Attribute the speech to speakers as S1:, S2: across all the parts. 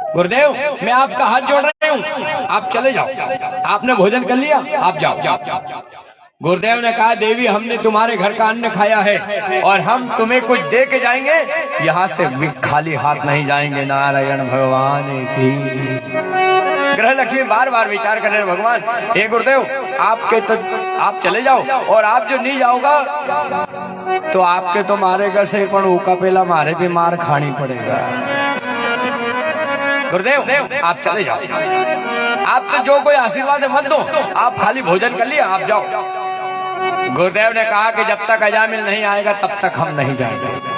S1: गुरुदेव मैं आपका हाथ जोड़ रही हूँ, आप चले जाओ, आपने भोजन कर लिया, आप जाओ। गुरुदेव ने कहा देवी हमने तुम्हारे घर का अन्न खाया है और हम तुम्हें कुछ दे के जाएंगे, यहाँ से खाली हाथ नहीं जाएंगे। नारायण भगवान की। ग्रह लक्ष्मी बार बार विचार कर रहे भगवान, हे गुरुदेव आपके तो आप चले जाओ और आप जो नहीं जाओगा तो आपके तो मारेगा से पण ऊका पेला मारे भी मार खानी पड़ेगा। गुरुदेव आप चले जाओ, आप तो जो कोई आशीर्वाद मत दो, आप खाली भोजन कर लिया, आप जाओ। गुरुदेव ने कहा कि जब तक अजामिल नहीं आएगा तब तक हम नहीं जाएंगे।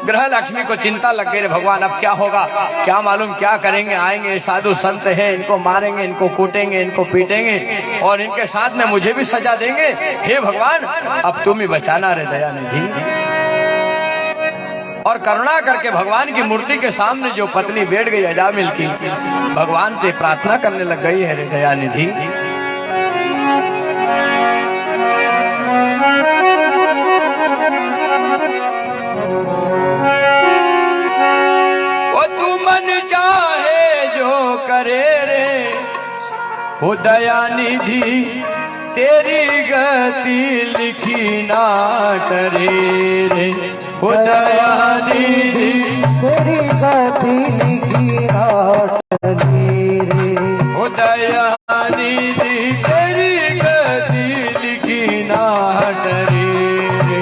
S1: ग्रह लक्ष्मी को चिंता लग गई, भगवान अब क्या होगा, क्या मालूम क्या करेंगे, आएंगे साधु संत हैं, इनको मारेंगे, इनको कूटेंगे, इनको पीटेंगे और इनके साथ में मुझे भी सजा देंगे। हे भगवान अब तुम ही बचाना रे दयानिधि। और करुणा करके भगवान की मूर्ति के सामने जो पत्नी बैठ गई अजामिल की, भगवान से प्रार्थना करने लग गई है रे दयानिधि। वो तू मन चाहे जो करे रे वो दयानिधि, तेरी गति लिखी ना टरे रे वो दयानिधि,
S2: तेरी गति लिखी ना टरे रे
S1: वो दयानिधि, तेरी गति लिखी ना टरे रे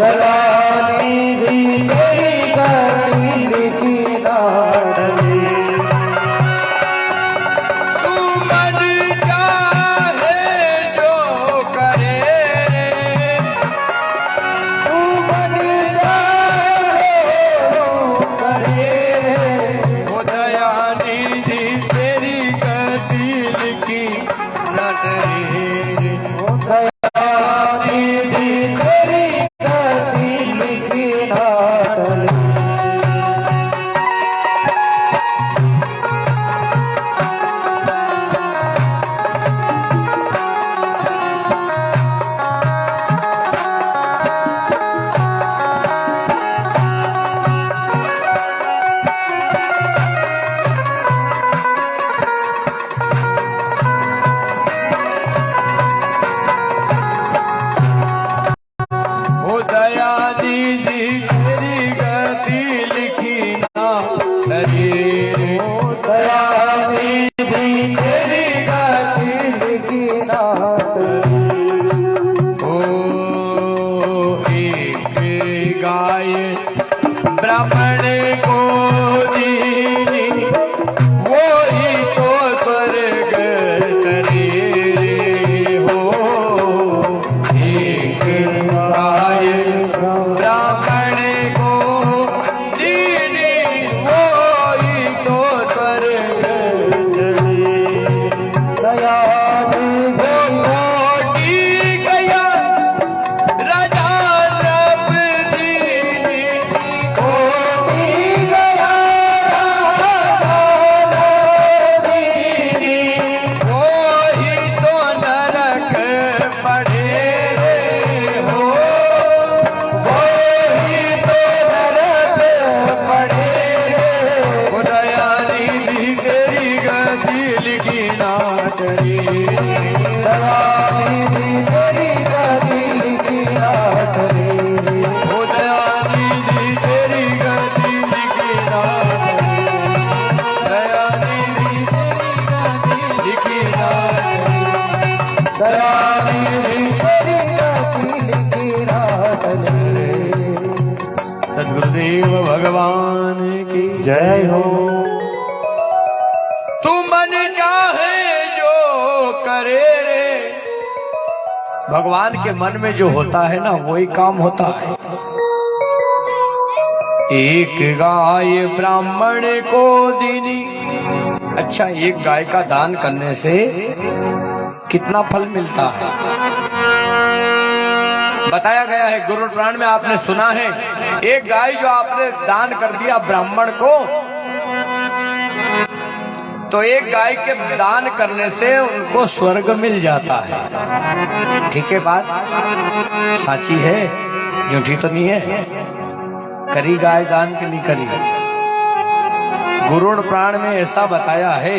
S2: दयानिधि, तेरी गति लिखी ना टरे।
S1: ब्राह्मण को दीनी वो ही तो स्वर्ग तरे हो। एक गाय ब्राह्मण को दीनी वो ही तो स्वर्ग सद्गुरुदेव भगवान की
S2: जय हो।
S1: तू मन चाहे जो करे रे, भगवान के मन में जो होता है ना वही काम होता है। एक गाय ब्राह्मण को दीनी, अच्छा एक गाय का दान करने से कितना फल मिलता है बताया गया है गुरु पुराण में, आपने सुना है। एक गाय जो आपने दान कर दिया ब्राह्मण को, तो एक गाय के दान करने से उनको स्वर्ग मिल जाता है। ठीक है, बात साची है, झूठी तो नहीं है। करी गाय दान के लिए करी। गुरुड़ प्राण में ऐसा बताया है,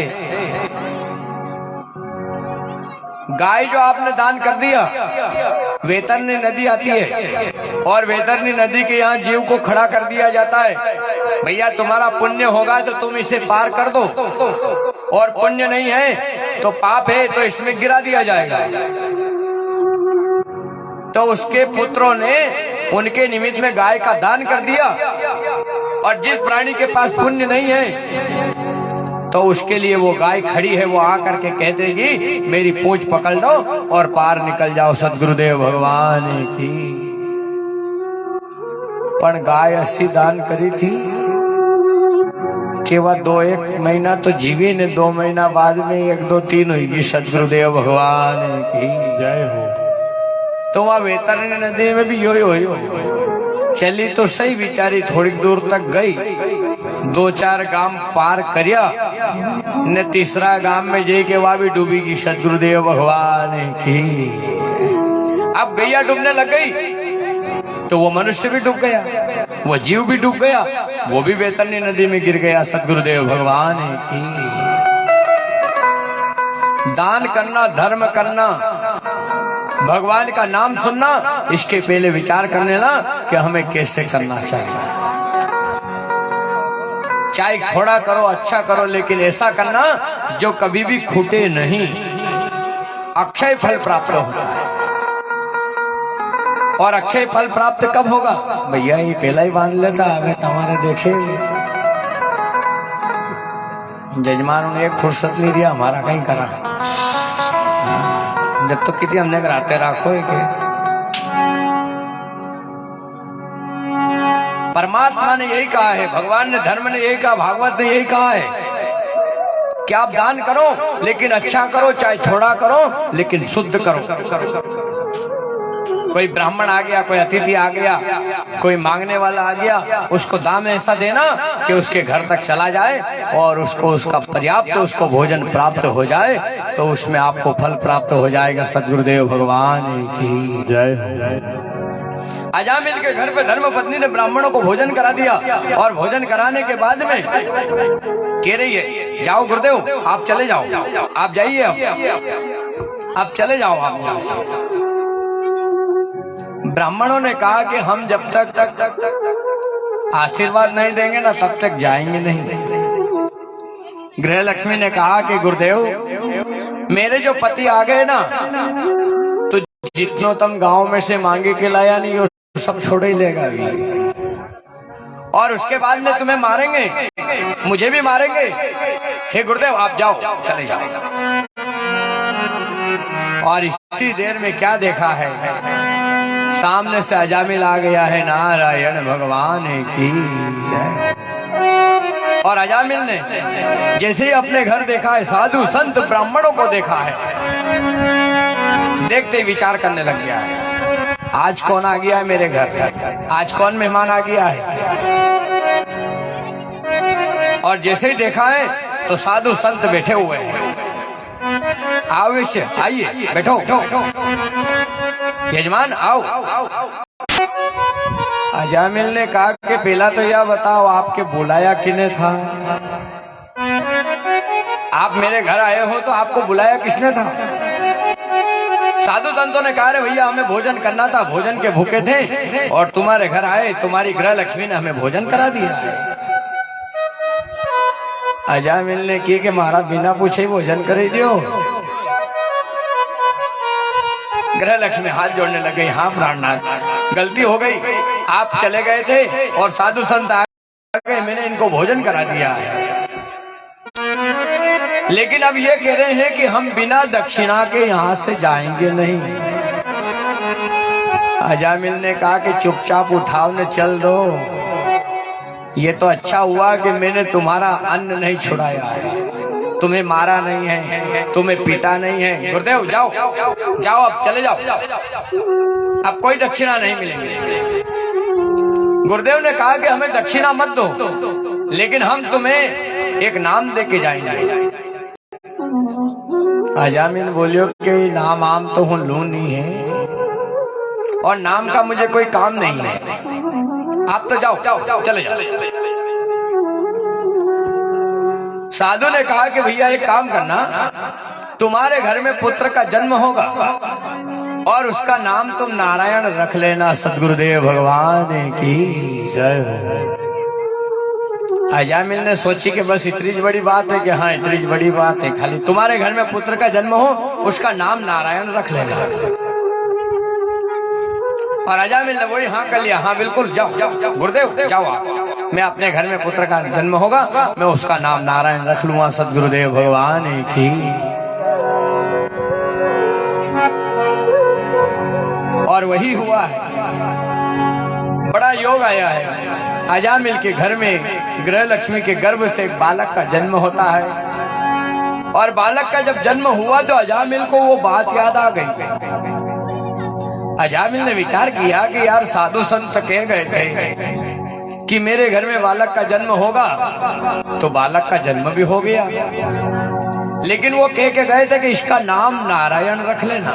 S1: गाय जो आपने दान कर दिया, वैतरणी नदी आती है और वैतरणी नदी के यहाँ जीव को खड़ा कर दिया जाता है। भैया तुम्हारा पुण्य होगा तो तुम इसे पार कर दो, और पुण्य नहीं है तो पाप है तो इसमें गिरा दिया जाएगा। तो उसके पुत्रों ने उनके निमित्त में गाय का दान कर दिया, और जिस प्राणी के पास पुण्य नहीं है तो उसके लिए वो गाय खड़ी है, वो आकर के कह देगी मेरी पूंछ पकड़ लो और पार निकल जाओ सदगुरुदेव भगवान की। पर गाय ऐसी दान करी थी कि वह 2-1 महीना तो जीवी ने, 2 महीना बाद में 1, 2, 3 हुई सदगुरुदेव भगवान की
S3: जय हो।
S1: तो वह वैतरणी नदी में भी यो चली तो सही, बेचारी थोड़ी दूर तक गई, 2-4 गांव पार करिया ने, तीसरा गांव में जाके के वह भी डूबी की सदगुरुदेव भगवान की। अब गैया डूबने लग गई तो वो मनुष्य भी डूब गया, वो जीव भी डूब गया, वो भी वैतरणी नदी में गिर गया सदगुरुदेव भगवान की। दान करना, धर्म करना, भगवान का नाम सुनना, इसके पहले विचार कर लेना कि हमें कैसे करना चाहिए। चाहे थोड़ा करो, अच्छा करो, लेकिन ऐसा करना जो कभी भी खूटे नहीं, अक्षय फल प्राप्त होता है। और अक्षय फल प्राप्त कब होगा? भैया ये पहला ही बांध लेता, हमें तुम्हारे देखे जजमान ने एक फुर्सत नहीं दिया, हमारा कहीं करा जब तो कितनी हमने कराते रखो के। परमात्मा ने यही कहा है, भगवान ने, धर्म ने यही कहा, भागवत ने यही कहा है कि आप दान करो लेकिन अच्छा करो, चाहे थोड़ा करो लेकिन शुद्ध करो। कोई ब्राह्मण आ गया, कोई अतिथि आ गया, कोई मांगने वाला आ गया, उसको दाम ऐसा देना कि उसके घर तक चला जाए और उसको उसका पर्याप्त उसको भोजन प्राप्त हो जाए, तो उसमें आपको फल प्राप्त हो जाएगा सदगुरुदेव भगवान की
S3: जय।
S1: अजामिल के घर पे धर्म पत्नी ने ब्राह्मणों को भोजन करा दिया, और भोजन कराने के बाद में कह रही है जाओ गुरुदेव आप चले जाओ, आप जाइए, आप चले जाओ आप यहाँ से। ब्राह्मणों ने कहा कि हम जब तक आशीर्वाद नहीं देंगे ना तब तक जाएंगे नहीं। गृह लक्ष्मी ने कहा कि गुरुदेव मेरे जो पति आ गए ना, तो जितनो तुम गांव में से मांगे के लाया नहीं वो सब छोड़ ही लेगा भी, और उसके बाद में तुम्हें मारेंगे, मुझे भी मारेंगे। हे गुरुदेव आप जाओ, चले जाओ। और इसी देर में क्या देखा है, सामने से अजामिल आ गया है, नारायण भगवान की जय। और अजामिल ने जैसे ही अपने घर देखा है, साधु संत ब्राह्मणों को देखा है, देखते ही विचार करने लग गया है आज कौन आ गया है मेरे घर, आज कौन मेहमान आ गया है। और जैसे ही देखा है तो साधु संत बैठे हुए हैं, अवश्य आइए बैठो, यजमान आओ। अजामिल ने कहा कि पहला तो यह बताओ आपके बुलाया किने था, आप मेरे घर आए हो तो आपको बुलाया किसने था। साधु संतों ने कहा भैया हमें भोजन करना था, भोजन के भूखे थे और तुम्हारे घर आए, तुम्हारी गृह लक्ष्मी ने हमें भोजन करा दिया। अजामिल ने की कि महारा बिना पूछे भोजन करे दियो। गृह लक्ष्मी हाथ जोड़ने लगे, हाँ प्राणनाथ गलती हो गई, आप चले गए थे और साधु संत आ गए, मैंने इनको भोजन करा दिया है, लेकिन अब ये कह रहे हैं कि हम बिना दक्षिणा के यहाँ से जाएंगे नहीं। अजामिल ने कहा कि चुपचाप उठाओ ने चल दो, ये तो अच्छा हुआ कि मैंने तुम्हारा अन्न नहीं छुड़ाया है, तुम्हें मारा नहीं है, तुम्हें पीटा नहीं है। गुरुदेव जाओ जाओ, अब चले जाओ, अब कोई दक्षिणा नहीं मिलेगी। गुरुदेव ने कहा कि हमें दक्षिणा मत दो, लेकिन हम तुम्हें एक नाम दे के जाएंगे। अजामिल बोलियो कि नाम आम तो हूँ लू नहीं है और नाम का मुझे कोई काम नहीं है, आप तो जाओ, चले जाओ। साधु ने कहा कि भैया एक काम करना, तुम्हारे घर में पुत्र का जन्म होगा और उसका नाम तुम नारायण रख लेना। सदगुरुदेव भगवान की जय हो। अजामिल ने सोची कि बस इतनी बड़ी बात है कि हाँ इतनी बड़ी बात है, खाली तुम्हारे घर में पुत्र का जन्म हो उसका नाम नारायण रख लेना। और अजामिल ने वही हाँ कर लिया, हाँ बिल्कुल जाओ जाओ गुरुदेव जाओ आप, मैं अपने घर में पुत्र का जन्म होगा मैं उसका नाम नारायण रख लूंगा। सदगुरुदेव भगवान की। और वही हुआ है, बड़ा योग आया है। अजामिल के घर में गृह लक्ष्मी के गर्भ से एक बालक का जन्म होता है और बालक का जब जन्म हुआ तो अजामिल को वो बात याद आ गई। अजामिल ने विचार किया कि यार साधु संत कह गए थे कि मेरे घर में बालक का जन्म होगा, तो बालक का जन्म भी हो गया, लेकिन वो कह के गए थे कि इसका नाम नारायण रख लेना।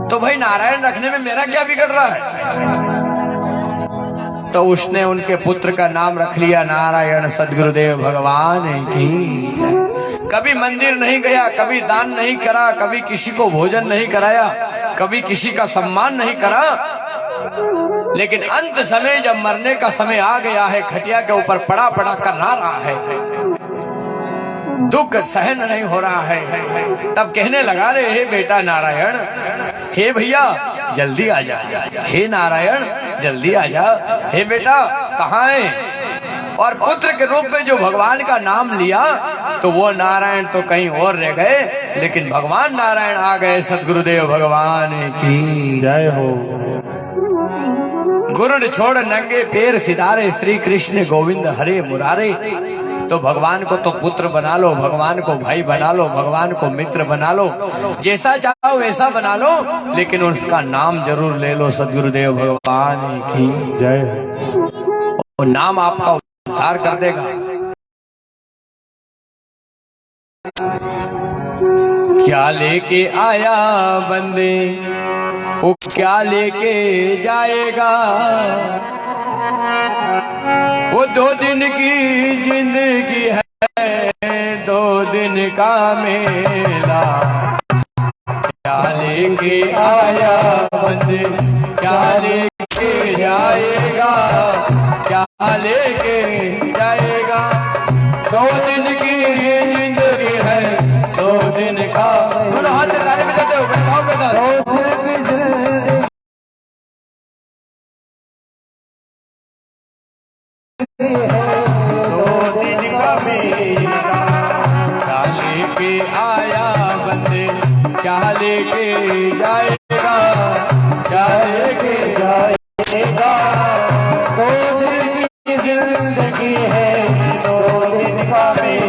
S1: तो भाई नारायण रखने में मेरा क्या बिगड़ रहा है? तो उसने उनके पुत्र का नाम रख लिया नारायण। सदगुरुदेव भगवान की। कभी मंदिर नहीं गया, कभी दान नहीं करा, कभी किसी को भोजन नहीं कराया, कभी किसी का सम्मान नहीं करा, लेकिन अंत समय जब मरने का समय आ गया है, खटिया के ऊपर पड़ा पड़ा करना रहा है, दुख सहन नहीं हो रहा है, तब कहने लगा रे हे बेटा नारायण, हे भैया जल्दी आ जा, हे नारायण जल्दी आ जा, हे बेटा कहाँ है? और पुत्र के रूप में जो भगवान का नाम लिया तो वो नारायण तो कहीं और रह गए, लेकिन भगवान नारायण आ गए। सदगुरुदेव भगवान की जय हो। गुरुड़ छोड़ नंगे पैर सिधारे, श्री कृष्ण गोविंद हरे मुरारे। तो भगवान को तो पुत्र बना लो, भगवान को भाई बना लो, भगवान को मित्र बना लो, जैसा चाहो वैसा बना लो, लेकिन उसका नाम जरूर ले लो। सदगुरुदेव भगवान की जय। वो नाम आपका उद्धार कर देगा। क्या लेके आया बंदे वो क्या लेके जाएगा, वो 2 दिन की जिंदगी है, 2 दिन का मेला। क्या लेके आया बंदे क्या लेके जाएगा, क्या लेके जाएगा, 2 दिन की ये जिंदगी है, 2 दिन का। दोनों हाथ ताली बजाते हो भाव के साथ। क्या लेके आया बंदे क्या लेके जाएगा, क्या लेके जाएगा, 2 दिन की जिंदगी है, 2 दिन का मेला।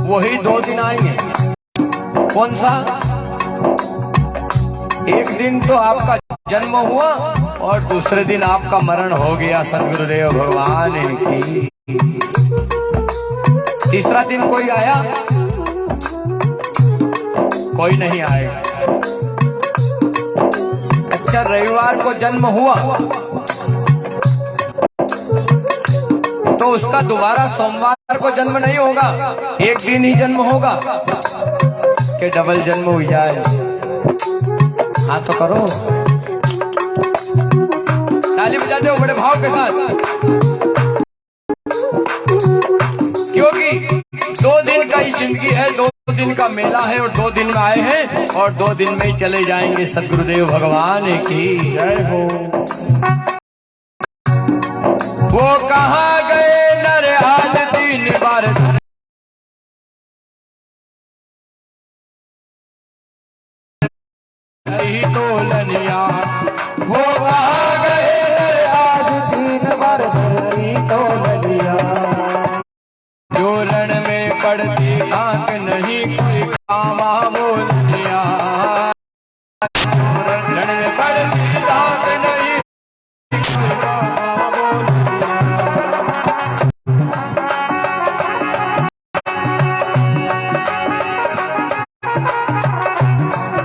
S1: वही 2 दिन आएंगे। कौन सा? एक दिन तो आपका जन्म हुआ और दूसरे दिन आपका मरण हो गया। सदगुरुदेव भगवान की। तीसरा दिन कोई आया? कोई नहीं आएगा। अच्छा, रविवार को जन्म हुआ तो उसका दोबारा सोमवार को जन्म नहीं होगा, एक दिन ही जन्म होगा कि डबल जन्म हो जाए। हाँ तो करो, ताली बजाते हो बड़े भाव के साथ, क्योंकि 2 दिन का ही जिंदगी है, 2 दिन का मेला है और 2 दिन में आए हैं और 2 दिन में ही चले जाएंगे। सद्गुरुदेव भगवान की
S2: जय हो।
S1: वो कहाँ गए नर आज 3 बार तोलनिया।
S2: वो कहाँ गए नर आज 3 बार धरती तोलनिया।
S1: जो रण में पड़ती आंख नहीं कोई कामा बोलिया। रण में पड़ती आंख नहीं कोई कामा बोलिया।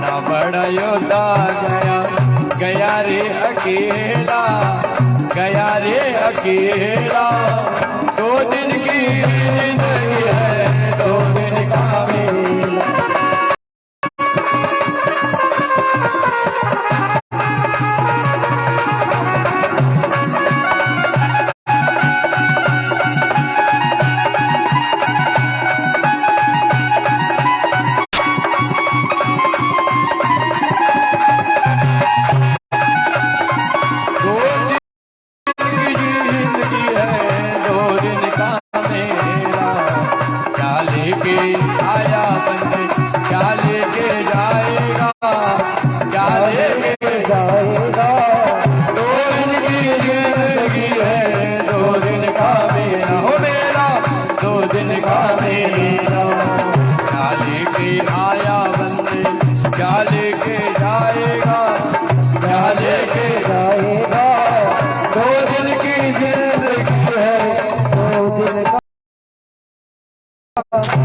S1: ना बड़ा योद्धा गया गया रे अकेला, गया रे अकेला। 2 दिन की जिंदगी है 2 दिन का मेला।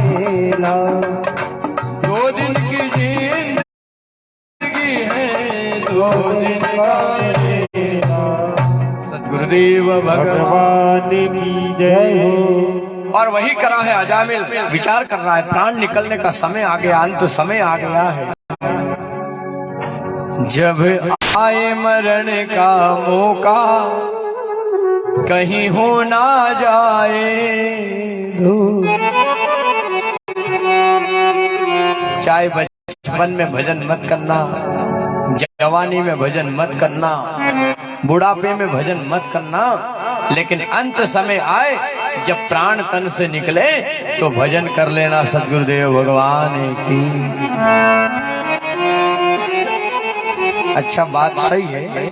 S2: मेला
S1: 2 दिन की जिंदगी है 2 दिन का मेला। सद्गुरुदेव भगवान
S2: की जय हो।
S1: और वही करा है अजामिल, विचार कर रहा है प्राण निकलने का समय आ गया, अंत समय आ गया है। जब आए मरण का मौका कहीं हो ना जाए दूर। चाहे बचपन में भजन मत करना, जवानी में भजन मत करना, बुढ़ापे में भजन मत करना, लेकिन अंत समय आए जब प्राण तन से निकले तो भजन कर लेना सद्गुरुदेव भगवान की। अच्छा बात सही है,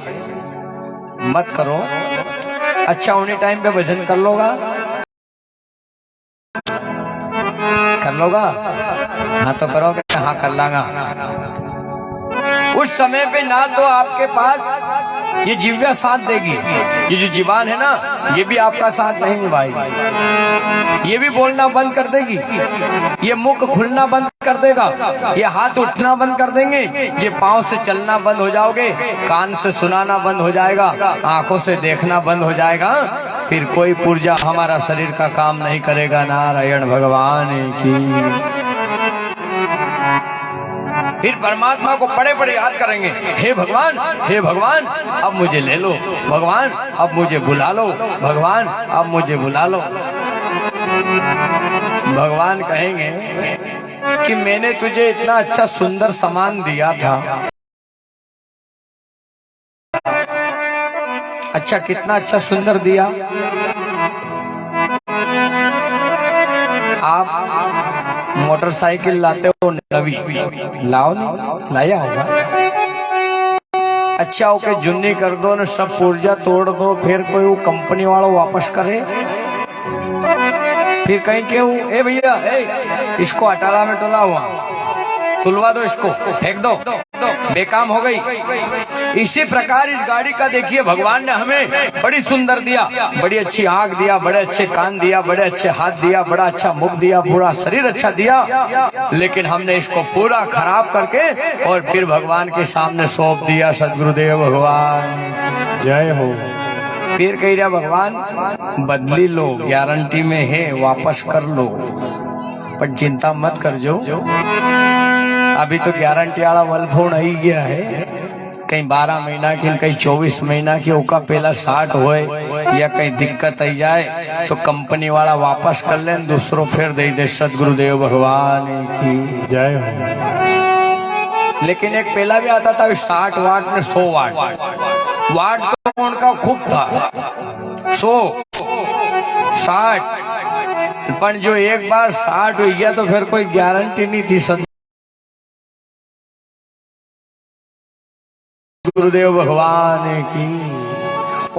S1: मत करो। अच्छा उन्हीं टाइम पे भजन कर लोगा, कर लोगा? हाँ तो करोगे? हाँ कर लागा। उस समय पे ना तो आपके पास ये जिव्या साथ देगी, ये जो जीवान है ना ये भी आपका साथ नहीं निभाएगी, ये भी बोलना बंद कर देगी, ये मुख खुलना बंद कर देगा, ये हाथ उठना बंद कर देंगे, ये पांव से चलना बंद हो जाओगे, कान से सुनाना बंद हो जाएगा, आंखों से देखना बंद हो जाएगा, फिर कोई पुर्जा हमारा शरीर का काम नहीं करेगा। नारायण भगवान की। फिर परमात्मा को बड़े बड़े याद करेंगे, हे भगवान, हे भगवान अब मुझे ले लो, भगवान अब मुझे बुला लो, भगवान अब मुझे बुला लो। भगवान कहेंगे कि मैंने तुझे इतना अच्छा सुंदर सामान दिया था। अच्छा कितना अच्छा सुंदर दिया। आप मोटरसाइकिल लाते हो नवी, लाओ नहीं लाया होगा। अच्छा ओके जुन्नी कर दो न, सब पुर्जा तोड़ दो, फिर कोई वो कंपनी वाला वापस करे, फिर कहीं क्यों ए भैया इसको अटाला में टोला हुआ, तुलवा दो, इसको फेंक दो, बेकाम हो गई। इसी प्रकार इस गाड़ी का देखिए भगवान ने हमें बड़ी सुंदर दिया, बड़ी अच्छी आंख दिया, बड़े अच्छे कान दिया, बड़े अच्छे हाथ दिया, बड़ा अच्छा मुख दिया, पूरा शरीर अच्छा दिया, लेकिन हमने इसको पूरा खराब करके और फिर भगवान के सामने सौंप दिया। सद्गुरुदेव भगवान जय हो। फिर कह रहा भगवान बदली लो, गारंटी में है, वापस कर लो, पर चिंता मत कर जो, अभी तो गारंटी वाला वल फोन आई गया है, कहीं 12 महीना की कहीं 24 महीना की ओका पहला 60 होए या कहीं दिक्कत आई जाए तो कंपनी वाला वापस कर ले दूसरों फिर दे दे। सदगुरुदेव भगवान की
S3: जय हो।
S1: लेकिन एक पहला भी आता था 60 वाट में 100 वाट वाट तो उनका खूब था 100 60 पर जो एक बार 60 हो गया तो फिर कोई गारंटी नहीं थी। गुरुदेव भगवान की।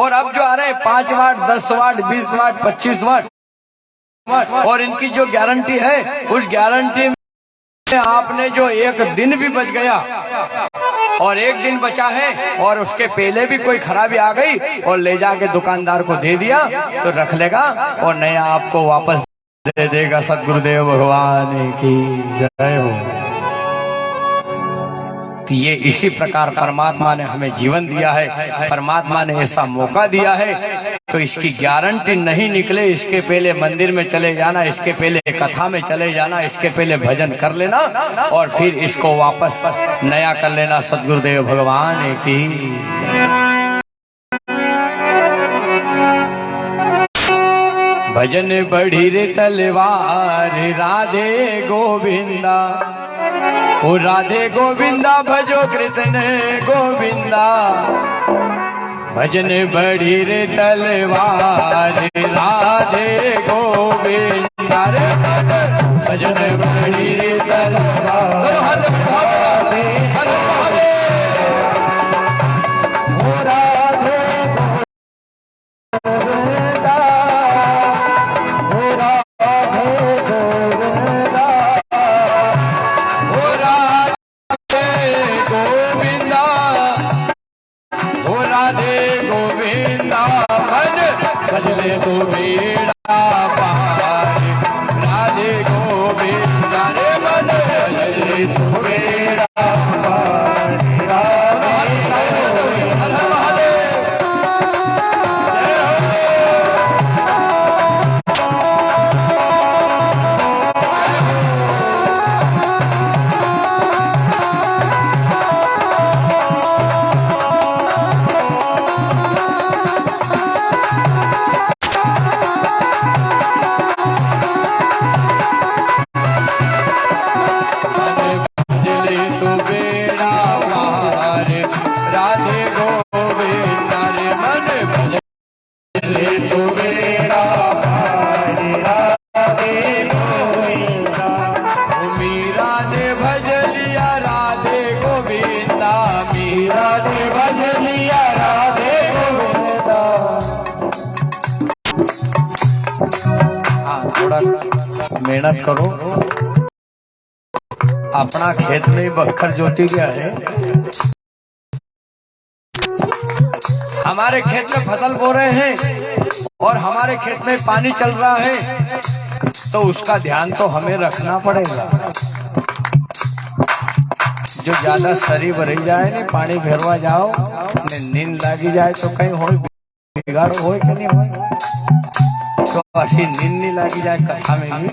S1: और अब जो आ रहे 5 वाट 10 वाट 20 वाट 25 वाट और इनकी जो गारंटी है उस गारंटी में आपने जो एक दिन भी बच गया और एक दिन बचा है और उसके पहले भी कोई खराबी आ गई और ले जाके दुकानदार को दे दिया तो रख लेगा और नया आपको वापस दे देगा। सदगुरुदेव भगवान की
S3: जय हो।
S1: तो ये इसी प्रकार परमात्मा ने हमें जीवन दिया है, परमात्मा ने ऐसा मौका दिया है तो इसकी गारंटी नहीं निकले इसके पहले मंदिर में चले जाना, इसके पहले कथा में चले जाना, इसके पहले भजन कर लेना और फिर इसको वापस नया कर लेना। सदगुरुदेव भगवान की। भजन बढ़ी रे तलवार राधे गोविंदा, ओ राधे गोविंदा भजो कृष्ण गोविंदा। भजन बढ़ी रे तलवार राधे गोविंदा रे भजन बढ़ी रे तलवार भजने तो बेड़ा पार राधे गोविंदा रे भजने तो बेड़ा पार राधे गोविंदा। मेहनत करो। अपना खेत में बखर जोती गया है, हमारे खेत में फसल बो रहे हैं और हमारे खेत में पानी चल रहा है तो उसका ध्यान तो हमें रखना पड़ेगा। जो ज्यादा शरीर रह जाए नहीं पानी फेरवा जाओ नींद लागी जाए तो कहीं हो बिगाड़ हो कि नहीं हो तो ऐसी नींद नहीं लागी जाए कथा में भी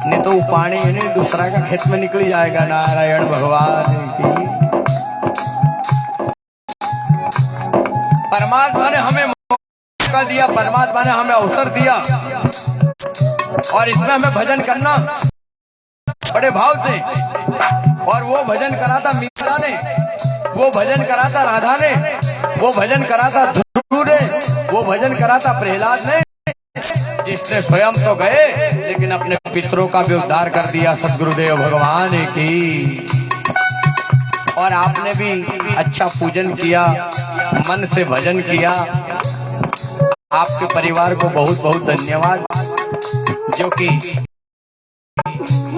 S1: नहीं तो वो पानी नहीं दूसरा का खेत में निकल जाएगा। नारायण भगवान की। परमात्मा ने हमें मौका दिया, परमात्मा ने हमें अवसर दिया और इसमें हमें भजन करना बड़े भाव से। और वो भजन करा था मीरा ने, वो भजन करा था राधा ने, वो भजन करा था ध्रुव ने, वो भजन करा था प्रहलाद ने, जिसने स्वयं तो गए लेकिन अपने पितरों का भी उद्धार कर दिया। सदगुरुदेव भगवान की। और आपने भी अच्छा पूजन किया, मन से भजन किया। आपके परिवार को बहुत बहुत धन्यवाद जो कि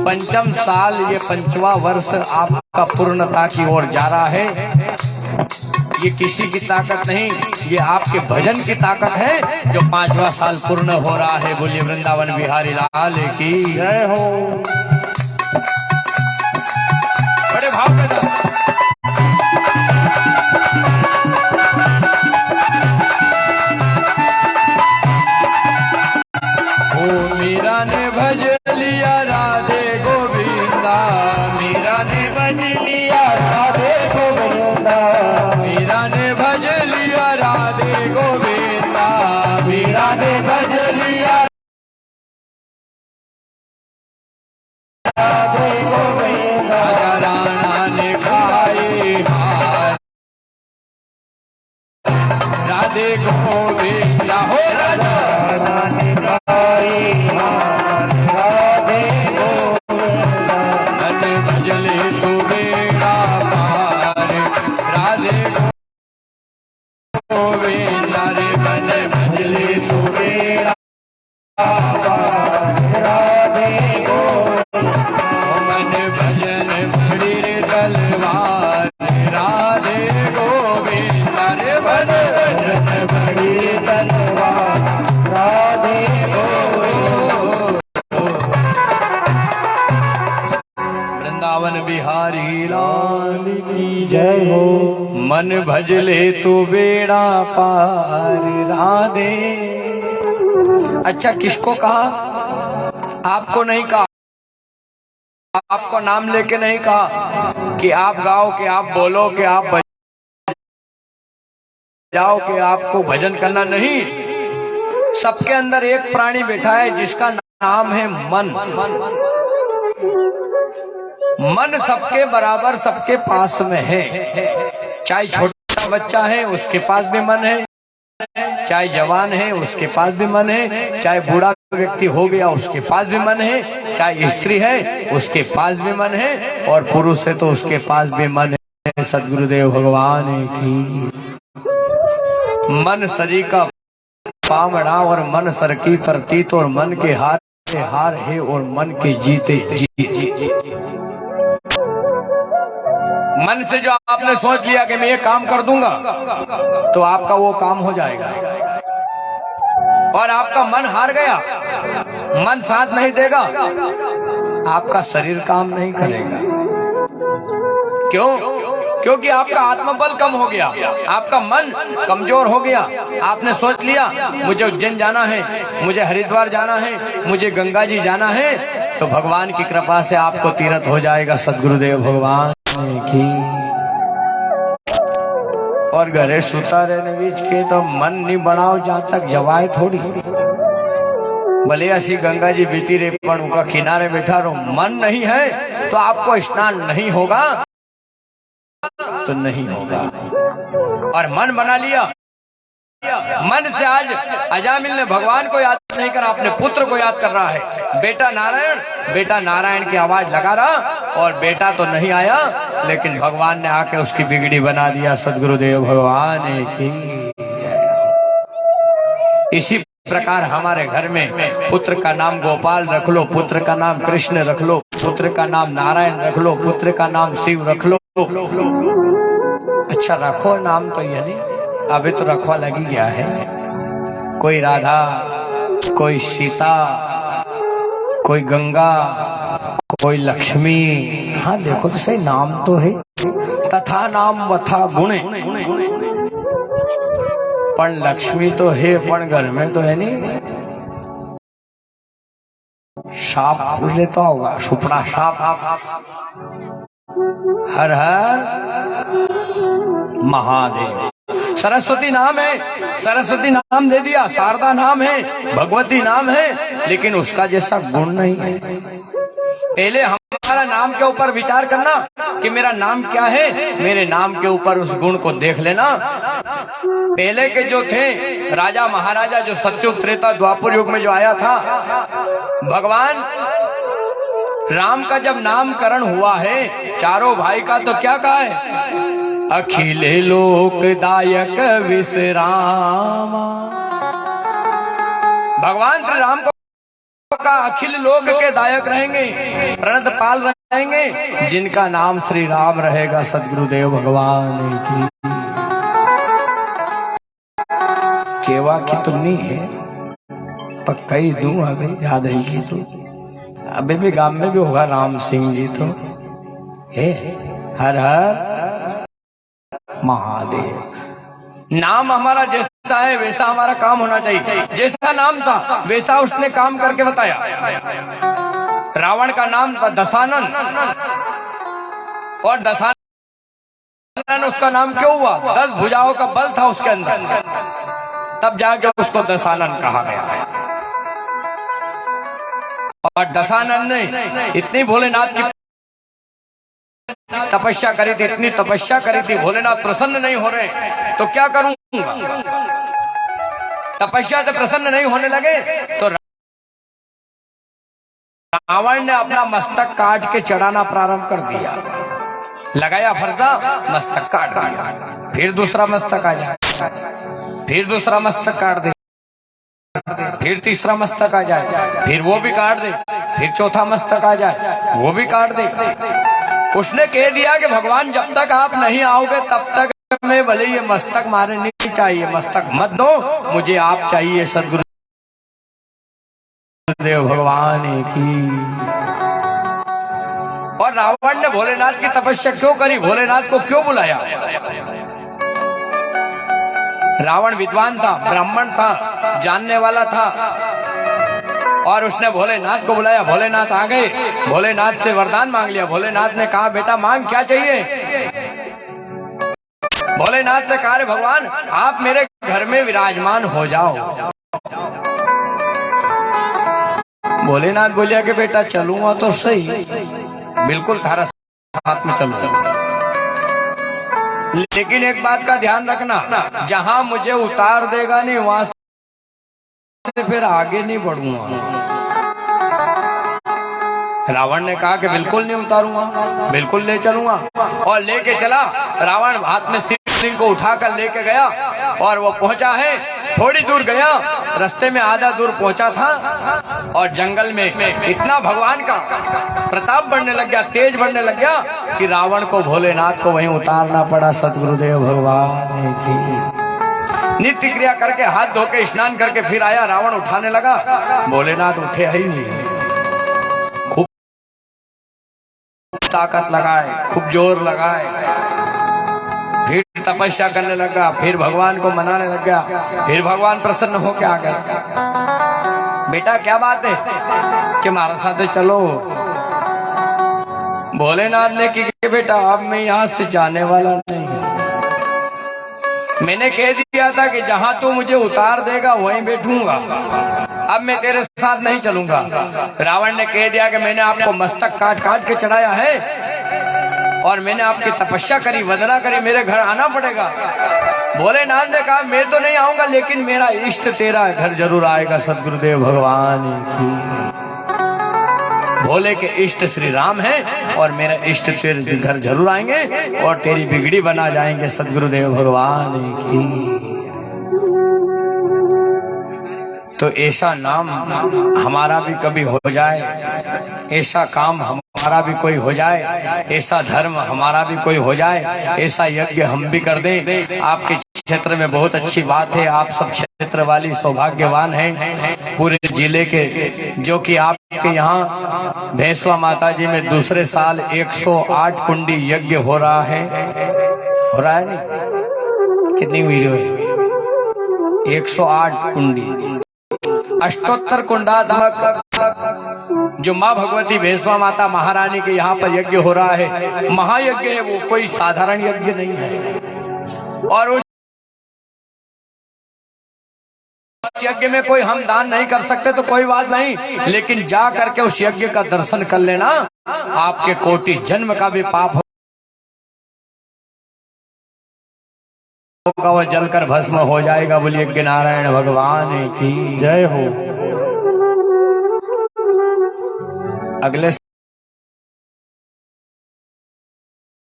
S1: पंचम साल ये 5वां वर्ष आपका पूर्णता की ओर जा रहा है। ये किसी की ताकत नहीं, ये आपके भजन की ताकत है जो 5वां साल पूर्ण हो रहा है। बोलिए वृंदावन बिहारी लाल की
S3: जय हो।
S1: बड़े भाव के साथ मीरा ने भज लिया राधे गोविंदा, मीरा ने भज लिया
S2: राधे गोविंदा
S1: मीरा ने भज लिया राधे गोविंदा,
S2: मीरा ने भज लिया राधे गोविंदा
S1: राजा राणा ने खाए हार राधे गोविंदा हो राजा
S2: रानी गाई हार राधे गोविंदा
S1: मन भजले तो बेड़ा पार राधे गोविंदा रे मन भजले तो बेड़ा
S2: राधे गोविंदा
S1: मन भजन बड़ी रे तलवार राधे गोविंदा रे मन भजन
S2: बड़ी तलवार राधे गोविंदा
S1: वृंदावन बिहारी लाल की
S3: जय हो।
S1: मन भजले तू बेड़ा पार राधे। अच्छा किसको कहा? आपको नहीं कहा, आपको नाम लेके नहीं कहा कि आप गाओ, कि आप बोलो, कि आप बजाओ, कि आपको भजन करना नहीं। सबके अंदर एक प्राणी बैठा है जिसका नाम है मन। मन सबके बराबर सबके पास में है। चाहे छोटा बच्चा है उसके पास भी मन है, चाहे जवान है उसके पास भी मन है, चाहे बूढ़ा व्यक्ति हो गया उसके पास भी मन है, चाहे स्त्री है उसके पास भी मन है, और पुरुष है तो उसके पास भी मन है। सद्गुरुदेव भगवान की मन सरी का पामड़ा और मन सर की प्रतीत और मन के हार है और मन के जीते जी। मन से जो आपने सोच लिया कि मैं ये काम कर दूंगा तो आपका वो काम हो जाएगा, और आपका मन हार गया, मन साथ नहीं देगा, आपका शरीर काम नहीं करेगा। क्यों? क्योंकि आपका आत्मबल कम हो गया, आपका मन कमजोर हो गया। आपने सोच लिया मुझे उज्जैन जाना है, मुझे हरिद्वार जाना है, मुझे गंगा जी जाना है, तो भगवान की कृपा से आपको तीर्थ हो जाएगा। सद्गुरुदेव भगवान की। और घरे सुता रहने बीच के तो मन नहीं बनाओ जहाँ तक जवाए थोड़ी। भले ऐसी गंगा जी बीती रे पण उनका किनारे बैठा रहो, मन नहीं है तो आपको स्नान नहीं होगा, तो नहीं होगा। और मन बना लिया, मन से आज अजामिल ने भगवान को याद नहीं करा, अपने पुत्र को याद कर रहा है। बेटा नारायण की आवाज लगा रहा, और बेटा तो नहीं आया, लेकिन भगवान ने आके उसकी बिगड़ी बना दिया। सद्गुरुदेव भगवान की जय। इसी प्रकार हमारे घर में पुत्र का नाम गोपाल रख लो, पुत्र का नाम कृष्ण रख लो, पुत्र का नाम नारायण रख लो, पुत्र का नाम शिव रख लो। अच्छा रखो नाम तो ये नहीं, अभी तो रखवा लगी गया है। कोई राधा, कोई सीता, कोई गंगा, कोई लक्ष्मी। हाँ देखो तो सही, नाम तो है, तथा नाम वथा गुणे। पण लक्ष्मी तो है, पण घर में तो है नहीं। साप पूछ लेता होगा, सुपड़ा साप। हर हर महादेव। सरस्वती नाम है, सरस्वती नाम दे दिया, शारदा नाम है, भगवती नाम है, लेकिन उसका जैसा गुण नहीं है। पहले हमारा नाम के ऊपर विचार करना कि मेरा नाम क्या है, मेरे नाम के ऊपर उस गुण को देख लेना। पहले के जो थे राजा महाराजा, जो सतयुग त्रेता द्वापर युग में जो आया था, भगवान राम का जब नामकरण हुआ है चारों भाई का, तो क्या कहा है? अखिल लोकदायक विश्रामा। भगवान श्री राम को का अखिल लोक के दायक रहेंगे, प्रणत पाल रहेंगे, जिनका नाम श्री राम रहेगा। सद्गुरुदेव भगवान की केवा की तो नहीं है, पक्का ही दूं अभी याद है की तो अभी भी गांव में भी होगा राम सिंह जी तो है। हर हर महादेव। नाम हमारा जैसा है वैसा हमारा काम होना चाहिए। जैसा नाम था वैसा उसने काम करके बताया। रावण का नाम था दशानन, और दशानन दशानन उसका नाम क्यों हुआ? 10 भुजाओं का बल था उसके अंदर, तब जाके उसको दशानन कहा गया है। और दशानन ने इतनी भोलेनाथ की तपस्या करी थी, इतनी तपस्या करी थी, भोलेनाथ प्रसन्न नहीं हो रहे, तो क्या करूंगा? तपस्या से प्रसन्न नहीं होने लगे तो रावण ने अपना मस्तक काट के चढ़ाना प्रारंभ कर दिया। लगाया फरसा, मस्तक काट दिया, फिर दूसरा मस्तक आ जाए, फिर दूसरा मस्तक काट दे, फिर तीसरा मस्तक आ जाए, फिर वो भी काट दे, फिर चौथा मस्तक आ जाए, वो भी काट दे। उसने कह दिया कि भगवान जब तक आप नहीं आओगे तब तक मैं भले ये मस्तक मारे नहीं चाहिए, मस्तक मत दो, मुझे आप चाहिए सदगुरु देव भगवान की। और रावण ने भोलेनाथ की तपस्या क्यों करी, भोलेनाथ को क्यों बुलाया? रावण विद्वान था, ब्राह्मण था, जानने वाला था, और उसने भोलेनाथ को बुलाया। भोलेनाथ आ गए, भोलेनाथ से वरदान मांग लिया। भोलेनाथ ने कहा बेटा मांग, क्या चाहिए? भोलेनाथ से कहा रे भगवान आप मेरे घर में विराजमान हो जाओ। भोलेनाथ बोलिया कि बेटा चलूंगा तो सही, बिल्कुल थारा साथ में चलूंगा, लेकिन एक बात का ध्यान रखना, जहां मुझे उतार देगा नहीं वहां से फिर आगे नहीं बढ़ूंगा। रावण ने कहा कि बिल्कुल नहीं उतारूंगा, बिल्कुल ले चलूंगा, और लेके चला। रावण हाथ में शिवलिंग को उठाकर लेके गया और वो पहुंचा है, थोड़ी दूर गया, रास्ते में आधा दूर पहुंचा था, और जंगल में इतना भगवान का प्रताप बढ़ने लग गया, तेज बढ़ने लग गया कि रावण को भोलेनाथ को वहीं उतारना पड़ा। सतगुरुदेव भगवान की नित्य क्रिया करके हाथ धो के स्नान करके फिर आया, रावण उठाने लगा, भोलेनाथ उठे ही नहीं। खूब ताकत लगाए, खूब जोर लगाए, फिर तपस्या करने लगा, फिर भगवान को मनाने लग गया, फिर भगवान प्रसन्न होकर आ गए। बेटा क्या बात है कि हमारे साथ चलो? भोलेनाथ ने कि बेटा अब मैं यहाँ से जाने वाला नहीं हूँ, मैंने कह दिया था कि जहाँ तू मुझे उतार देगा वहीं बैठूंगा, अब मैं तेरे साथ नहीं चलूंगा। रावण ने कह दिया कि मैंने आपको मस्तक काट काट के चढ़ाया है और मैंने आपकी तपस्या करी, वंदना करी, मेरे घर आना पड़ेगा। भोलेनाथ ने कहा मैं तो नहीं आऊंगा, लेकिन मेरा इष्ट तेरा घर जरूर आएगा। सदगुरुदेव भगवान की। भोले के इष्ट श्री राम हैं और मेरा इष्ट तेरे घर जरूर आएंगे और तेरी बिगड़ी बना जाएंगे। सदगुरुदेव भगवान की। तो ऐसा नाम हमारा भी कभी हो जाए, ऐसा काम हमारा भी कोई हो जाए, ऐसा धर्म हमारा भी कोई हो जाए, ऐसा यज्ञ हम भी कर दें। आपके क्षेत्र में बहुत अच्छी बात है, आप सब क्षेत्र वाली सौभाग्यवान हैं पूरे जिले के, जो कि आपके यहाँ भैंसवा माता जी में दूसरे साल 108 कुंडी यज्ञ हो रहा है। हो रहा है नहीं? कितनी हुई है? 108 कुंडी, अष्टोत्तर कुंडात्मक जो माँ भगवती भैंसवा माता महारानी के यहाँ पर यज्ञ हो रहा है। महायज्ञ है वो, कोई साधारण यज्ञ नहीं है। और उस यज्ञ में कोई हम दान नहीं कर सकते तो कोई बात नहीं, लेकिन जा करके उस यज्ञ का दर्शन कर लेना, आपके कोटि जन्म का भी पाप होगा, वह जलकर भस्म हो जाएगा। बोलिए यज्ञ नारायण भगवान की
S3: जय हो।
S1: अगले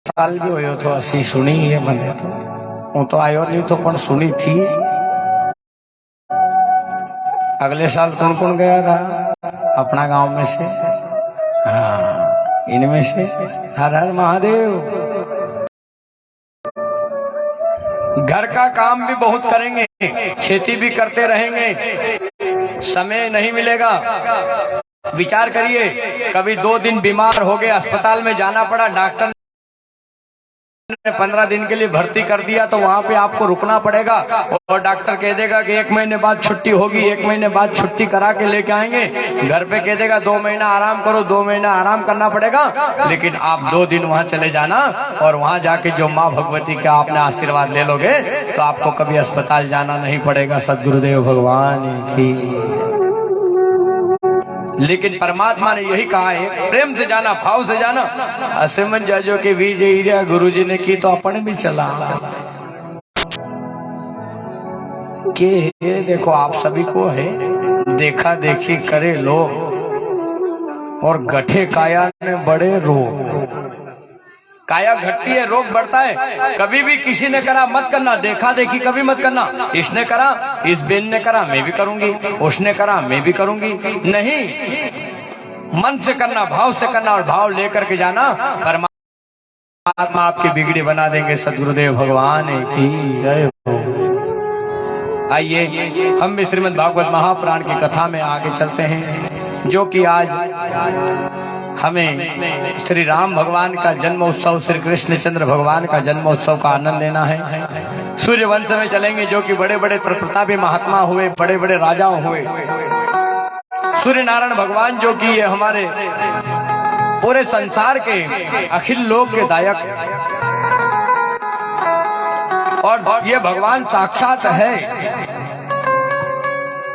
S1: साल भी हो तो असी सुनी है मैंने, तो हूँ तो आयो नहीं तो पण सुनी थी। अगले साल कौन कौन गया था अपना गांव में से? हाँ, इनमें से हर हर महादेव। घर का काम भी बहुत करेंगे, खेती भी करते रहेंगे, समय नहीं मिलेगा। विचार करिए, कभी 2 दिन बीमार हो गए, अस्पताल में जाना पड़ा, डॉक्टर ने 15 दिन के लिए भर्ती कर दिया तो वहां पे आपको रुकना पड़ेगा और डॉक्टर कह देगा कि 1 महीने बाद छुट्टी होगी, 1 महीने बाद छुट्टी करा के लेके आएंगे। घर पे कह देगा 2 महीना आराम करो, 2 महीना आराम करना पड़ेगा। लेकिन आप 2 दिन वहां चले जाना और वहां जाके जो माँ भगवती का आपने आशीर्वाद ले लोगे तो आपको कभी अस्पताल जाना नहीं पड़ेगा। सद्गुरुदेव भगवान की। लेकिन परमात्मा ने यही कहा है, प्रेम से जाना, भाव से जाना। असमन जाजो के विजय गुरु जी ने की तो अपन भी चला के देखो आप सभी को है देखा देखी करे लोग और गठे काया में बड़े रोग। काया घटती है, रोग बढ़ता है। कभी भी किसी ने करा मत करना, देखा देखी कभी मत करना। इसने करा, इस बेन ने करा, मैं भी करूंगी, उसने करा मैं भी करूंगी। नहीं, मन से करना, भाव से करना और भाव लेकर के जाना। परमात्मा आपकी बिगड़ी बना देंगे। सद्गुरुदेव भगवान की
S3: जय हो।
S1: आइए हम भी श्रीमद् भागवत महापुराण की कथा में आगे चलते हैं, जो कि आज हमें श्री राम भगवान का जन्मोत्सव, श्री कृष्णचंद्र भगवान का जन्मोत्सव का आनंद लेना है। सूर्य वंश में चलेंगे, जो कि बड़े बड़े प्रतापी महात्मा हुए, बड़े बड़े राजा हुए। सूर्य नारायण भगवान जो कि ये हमारे पूरे संसार के अखिल लोक के दायक और ये भगवान साक्षात है।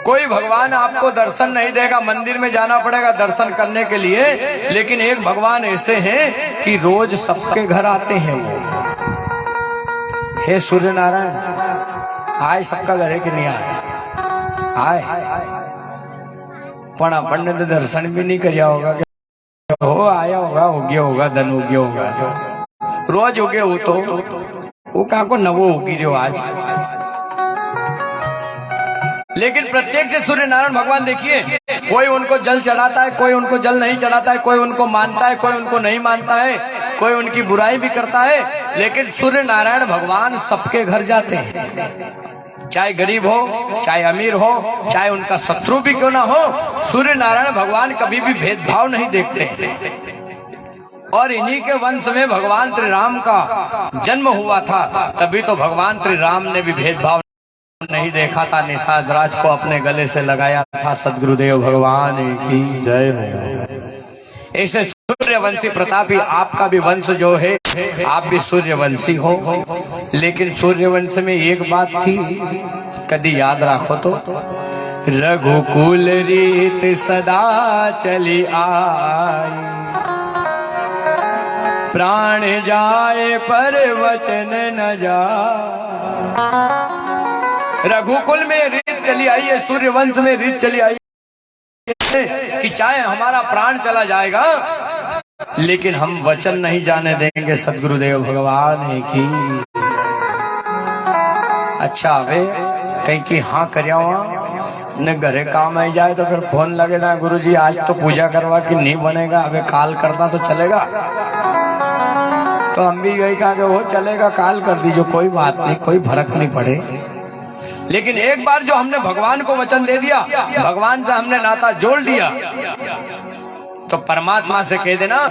S1: कोई भगवान आपको दर्शन नहीं देगा, मंदिर में जाना पड़ेगा दर्शन करने के लिए। लेकिन एक भगवान ऐसे हैं कि रोज सबके घर आते हैं वो। हे सूर्य नारायण आए, सबका घर है कि नहीं आए? पण अपन ने तो दर्शन भी नहीं किया होगा कि हो आया होगा, हो गया होगा, धन हो गया होगा। तो रोज हो गया वो, तो वो कहा को नवो होगी जो आज। लेकिन प्रत्येक से सूर्य नारायण भगवान देखिए, कोई उनको जल चढ़ाता है, कोई उनको जल नहीं चढ़ाता है, कोई उनको मानता है, कोई उनको नहीं मानता है, कोई उनकी बुराई भी करता है। लेकिन सूर्य नारायण भगवान सबके घर जाते हैं, चाहे गरीब हो, चाहे अमीर हो, चाहे उनका शत्रु भी क्यों ना हो। सूर्य नारायण भगवान कभी भी भेदभाव नहीं देखते। और इन्हीं के वंश में भगवान श्री राम का जन्म हुआ था। तभी तो भगवान श्री राम ने भी भेदभाव नहीं देखा था, निषाद राज को अपने गले से लगाया था। सद्गुरुदेव भगवान की
S3: जय हो।
S1: ऐसे सूर्यवंशी प्रतापी आपका भी वंश जो है, आप भी सूर्यवंशी हो। लेकिन सूर्यवंश में एक बात थी, कभी याद रखो तो, रघुकुल रीत सदा चली आई, प्राण जाए पर वचन न जाए। रघुकुल में रीत चली आई है, सूर्यवंश में रीत चली आई है कि चाहे हमारा प्राण चला जाएगा लेकिन हम वचन नहीं जाने देंगे। सद्गुरुदेव भगवान की। अच्छा वे कहीं की हाँ करया ने घरे काम आई जाए तो फिर फोन लगे ना, गुरुजी आज तो पूजा करवा कि नहीं बनेगा, अबे काल करना तो चलेगा। तो हम भी यही कहा कि वो चलेगा, काल कर दीजिए, कोई बात नहीं, कोई फर्क नहीं पड़े। लेकिन एक बार जो हमने भगवान को वचन दे दिया, भगवान से हमने नाता जोड़ दिया, तो परमात्मा से कह देना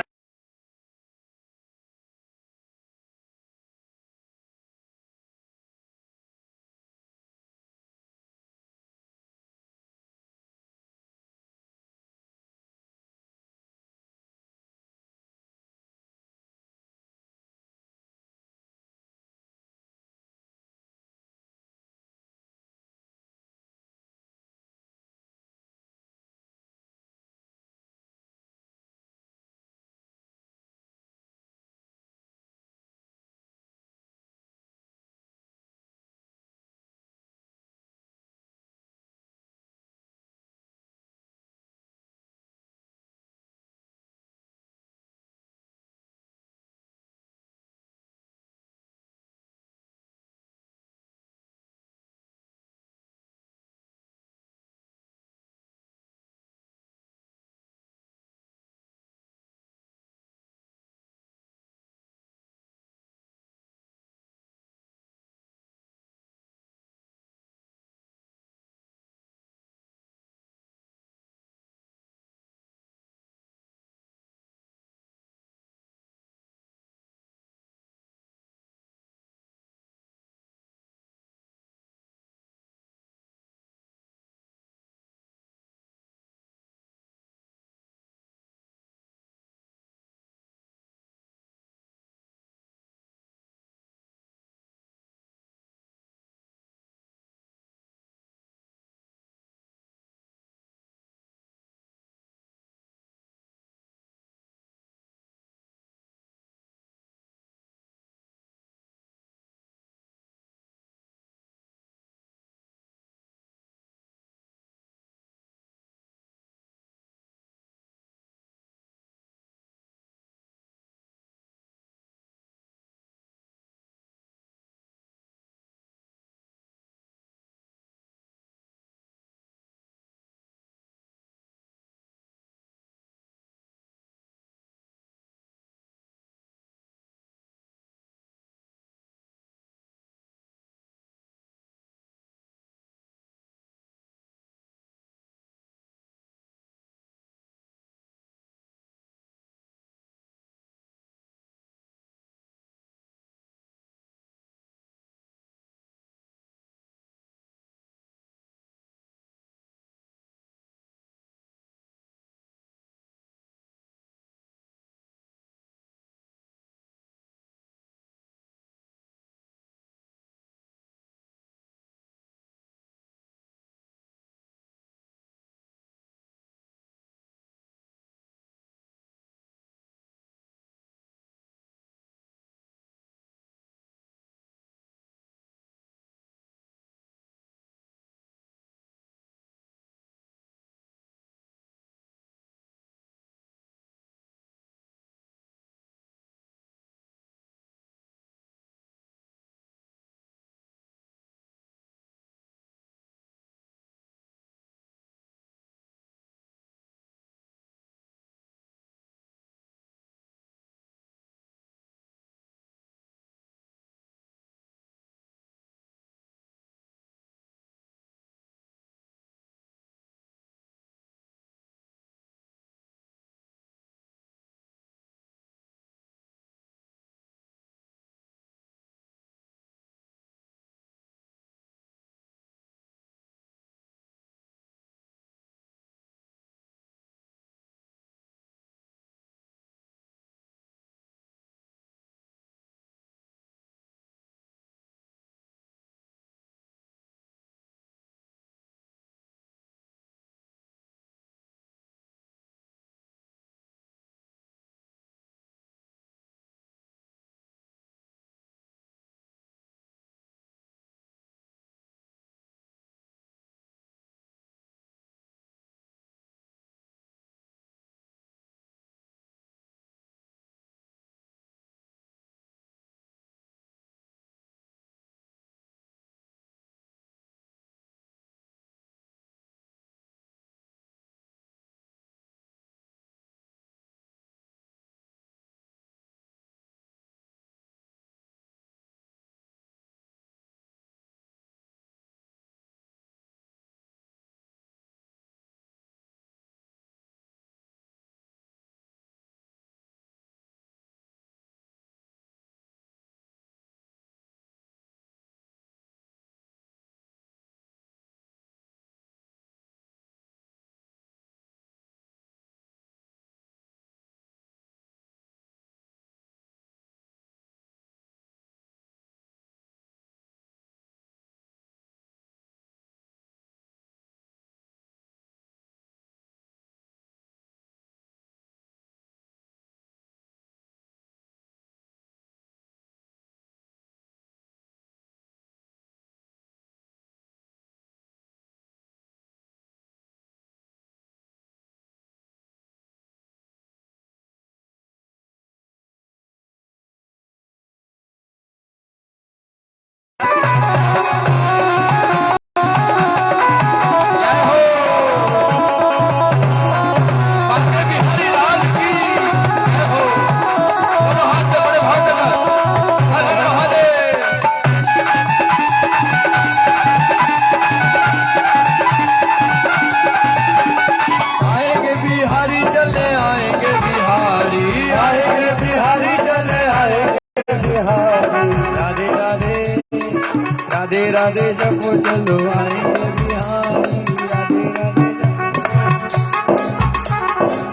S1: राधे राधे राधे राधे जपो चलो आएंगे बिहारी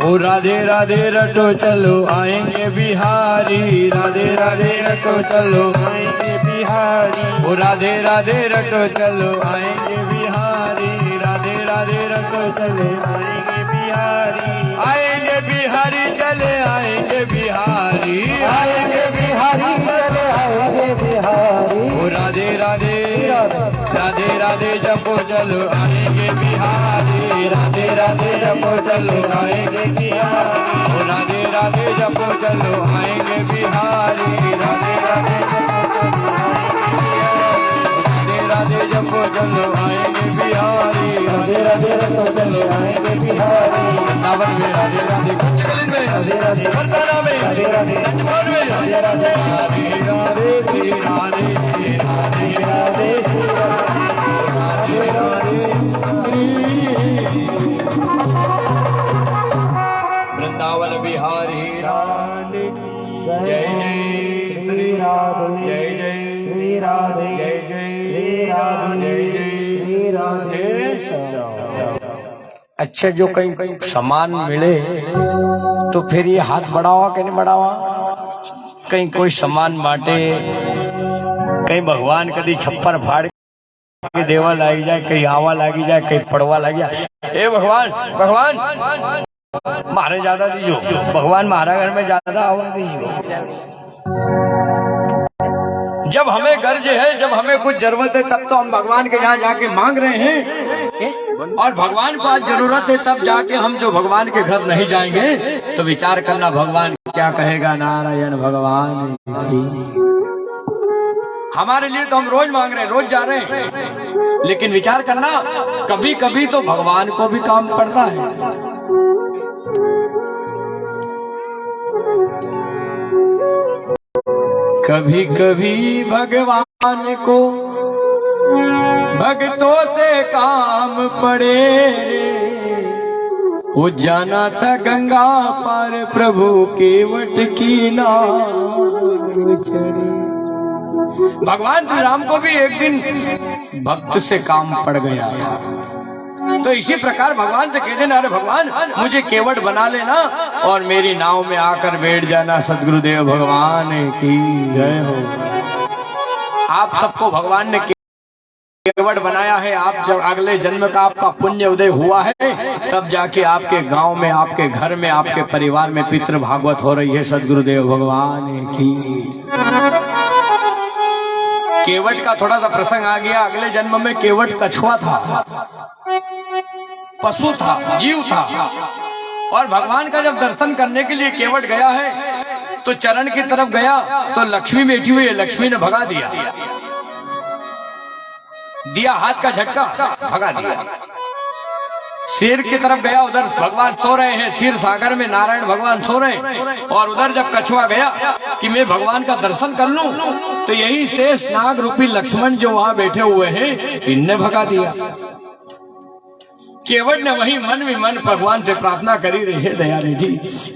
S1: ओ राधे राधे रटो चलो आएंगे बिहारी राधे राधे रटो चलो आएंगे बिहारी ओ राधे राधे रटो चलो आएंगे बिहारी राधे राधे रटो चले आएंगे बिहारी चले आएंगे बिहारी
S2: चले आएंगे बिहारी
S1: ओ राधे राधे राधे राधे जपो चलो आएंगे बिहारी राधे राधे जपो चलो आएंगे बिहारी ओ राधे राधे जपो चलो आएंगे बिहारी राधे राधे जपो चलो आएंगे बिहारी
S2: राधे राधे रटो चले आएंगे बिहारी
S1: वृंदावन में राधे राधे
S2: राधे राधे
S1: बरसाना में
S2: राधे राधे
S1: नंदवार में
S2: राधे राधे
S1: राधे राधे राधे राधे राधे वृंदावन बिहारी राधे जय जय श्री राधे जय जय
S2: श्री राधे
S1: जय जय
S2: श्री राधे
S1: जय जय
S2: श्री राधे
S1: अच्छा जो कहीं सामान मिले तो फिर ये हाथ बढ़ावा कि नहीं बढ़ावा कहीं कोई सामान बांटे कहीं भगवान कभी छप्पर फाड़ के देवा लागी जाए कहीं आवा लागी जाए कहीं पड़वा लागी जाए ए भगवान भगवान मारे ज्यादा दीजियो भगवान महारा घर में ज्यादा आवा दीजियो जब हमें गर्ज है जब हमें कुछ जरूरत है तब तो हम भगवान के यहाँ जाके मांग रहे हैं और भगवान को आज जरूरत है तब जाके हम जो भगवान के घर नहीं जाएंगे तो विचार करना भगवान क्या कहेगा नारायण भगवान की। हमारे लिए तो हम रोज मांग रहे हैं रोज जा रहे हैं लेकिन विचार करना कभी कभी तो भगवान को भी काम पड़ता है। कभी कभी भगवान को भक्तों से काम पड़े वो जाना था गंगा पार प्रभु केवट की नाव चढ़े। भगवान श्री राम को भी एक दिन भक्त से काम पड़ गया था तो इसी प्रकार भगवान से कह देना अरे भगवान मुझे केवट बना लेना और मेरी नाव में आकर बैठ जाना। सद्गुरुदेव भगवान की जय हो। आप सबको भगवान ने केवट बनाया है। आप जब अगले जन्म का आपका पुण्य उदय हुआ है तब जाके आपके गांव में आपके घर में आपके परिवार में पितृ भागवत हो रही है। सद्गुरुदेव भगवान की। केवट का थोड़ा सा प्रसंग आ गया। अगले जन्म में केवट कछुआ था, पशु था, जीव था और भगवान का जब दर्शन करने के लिए केवट गया है तो चरण की तरफ गया तो लक्ष्मी बैठी हुई है। लक्ष्मी ने भगा दिया हाथ का झटका भगा दिया। शेर की तरफ गया उधर भगवान सो रहे हैं। क्षीर सागर में नारायण भगवान सो रहे हैं और उधर जब कछुआ गया कि मैं भगवान का दर्शन कर लूं तो यही शेष नाग रूपी लक्ष्मण जो वहां बैठे हुए हैं इनने भगा दिया। केवट ने वही मन में मन भगवान से प्रार्थना करी रही है दयानिधि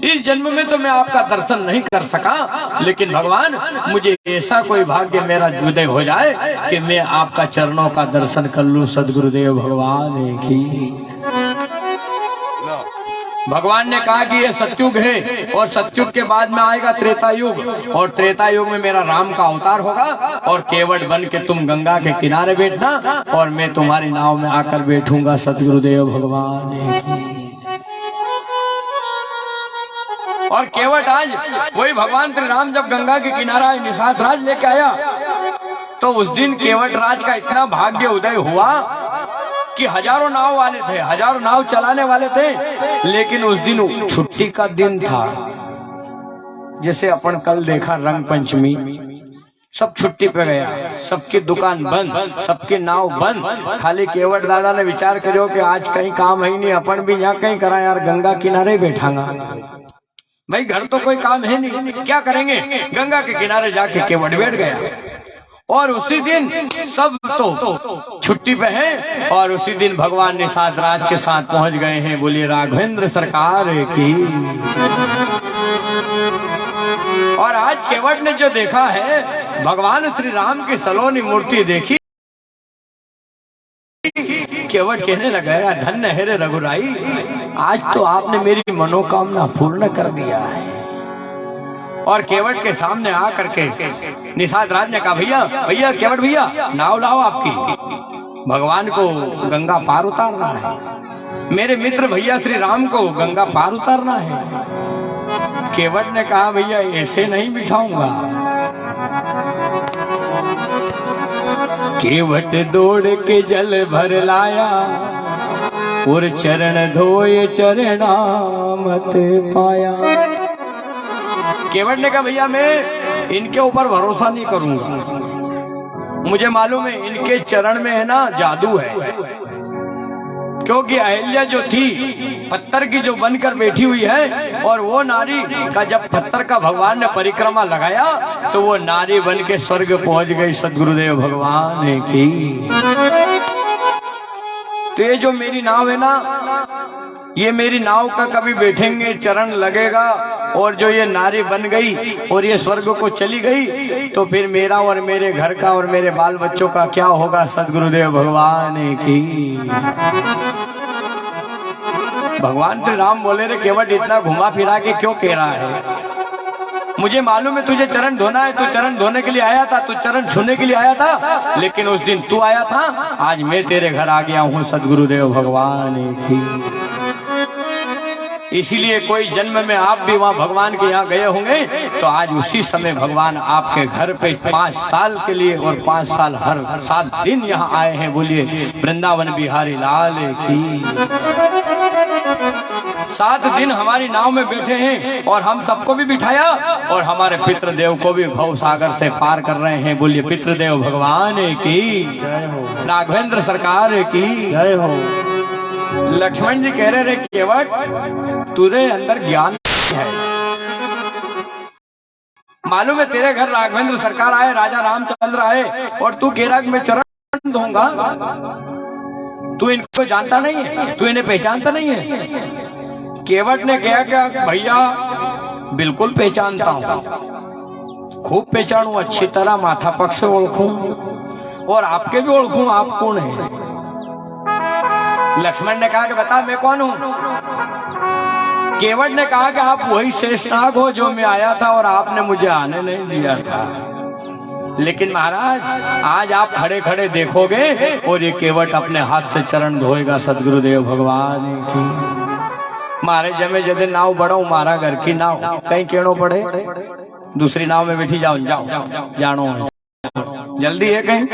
S1: इस जन्म में तो मैं आपका दर्शन नहीं कर सका लेकिन भगवान मुझे ऐसा कोई भाग्य मेरा उदय हो जाए कि मैं आपका चरणों का दर्शन कर लूं। सद्गुरुदेव भगवान की। भगवान ने कहा कि ये सतयुग है और सतयुग के बाद में आएगा त्रेता युग और त्रेता युग में मेरा राम का अवतार होगा और केवट बन के तुम गंगा के किनारे बैठना और मैं तुम्हारी नाव में आकर बैठूंगा। सतगुरुदेव भगवान की। और केवट आज वही भगवान श्री राम जब गंगा के किनारा निषाद राज लेके आया तो उस दिन केवट राज का इतना भाग्य उदय हुआ कि हजारों नाव वाले थे, हजारों नाव चलाने वाले थे लेकिन उस दिन छुट्टी का दिन था। जैसे अपन कल देखा रंग पंचमी सब छुट्टी पे गया, सबकी दुकान बंद, सबकी नाव बंद। खाली केवट दादा ने विचार करो कि आज कहीं काम है नहीं, अपन भी यहाँ कहीं करा यार गंगा किनारे बैठांगा। भाई घर तो कोई काम है नहीं, क्या करेंगे। गंगा के किनारे जाके केवट बैठ गया और उसी दिन सब तो छुट्टी पे हैं और उसी दिन भगवान निषाद राज के साथ पहुंच गए हैं। बोलिए राघवेंद्र सरकार की। और आज केवट ने जो देखा है, भगवान श्री राम की सलोनी मूर्ति देखी, केवट कहने लगा धन्य है रे रघुराई, आज तो आपने मेरी मनोकामना पूर्ण कर दिया है। और केवट के सामने आकर के निषाद राज ने कहा भैया भैया केवट भैया नाव लाओ आपकी, भगवान को गंगा पार उतारना है, मेरे मित्र भैया श्री राम को गंगा पार उतारना है। केवट ने कहा भैया ऐसे नहीं बिठाऊंगा। केवट दौड़ के जल भर लाया और चरण धोए चरणामत पाया। केवट ने कहा भैया मैं इनके ऊपर भरोसा नहीं करूंगा, मुझे मालूम है इनके चरण में है ना जादू है, क्योंकि अहिल्या जो थी पत्थर की जो बनकर बैठी हुई है, और वो नारी का जब पत्थर का भगवान ने परिक्रमा लगाया तो वो नारी बन के स्वर्ग पहुंच गई सद्गुरुदेव भगवान की। तो ये जो मेरी नाव है ना, ये मेरी नाव का कभी बैठेंगे चरण लगेगा, और जो ये नारी बन गई और ये स्वर्ग को चली गई तो फिर मेरा और मेरे घर का और मेरे बाल बच्चों का क्या होगा सद्गुरुदेव भगवान की। भगवान श्री राम बोले रे केवट इतना घुमा फिरा के क्यों कह रहा है, मुझे मालूम है तुझे चरण धोना है, तू चरण धोने के लिए आया था, तू चरण छूने के लिए आया था, लेकिन उस दिन तू आया था, आज मैं तेरे घर आ गया हूँ सद्गुरुदेव भगवान की। इसीलिए कोई जन्म में आप भी वहाँ भगवान के यहाँ गए होंगे तो आज उसी समय भगवान आपके घर पे 5 साल के लिए और 5 साल हर 7 दिन यहाँ आए हैं। बोलिए वृंदावन बिहारी लाल की। 7 दिन हमारी नाव में बैठे हैं और हम सबको भी बिठाया और हमारे पितृदेव को भी भव सागर से पार कर रहे हैं। बोलिए पितृदेव भगवान की, राघवेंद्र सरकार की जय हो। लक्ष्मण जी कह रहे केवट तुझे अंदर ज्ञान है, मालूम है तेरे घर राघवेंद्र सरकार आए, राजा रामचंद्र आए, और तू कह रहा मैं चरण दूंगा, तू इनको जानता नहीं है, तू इन्हें पहचानता नहीं है। केवट ने कहा क्या भैया बिल्कुल पहचानता हूँ, खूब पहचानू, अच्छी तरह माथा पक्ष ओळखूं और आपके भी ओळखूं, आप कौन है। लक्ष्मण ने कहा कि बता मैं कौन हूं। केवट ने कहा कि आप वही शेषनाग हो जो मैं आया था और आपने मुझे आने नहीं दिया था, लेकिन महाराज आज आप खड़े खड़े देखोगे और ये केवट अपने हाथ से चरण धोएगा सद्गुरुदेव भगवान की। मारे जमे जदे नाव बढ़ो, मारा घर की नाव कहीं केड़ो पड़े, दूसरी नाव में बैठी जाओ, जाओ जानो है, जल्दी है कहीं।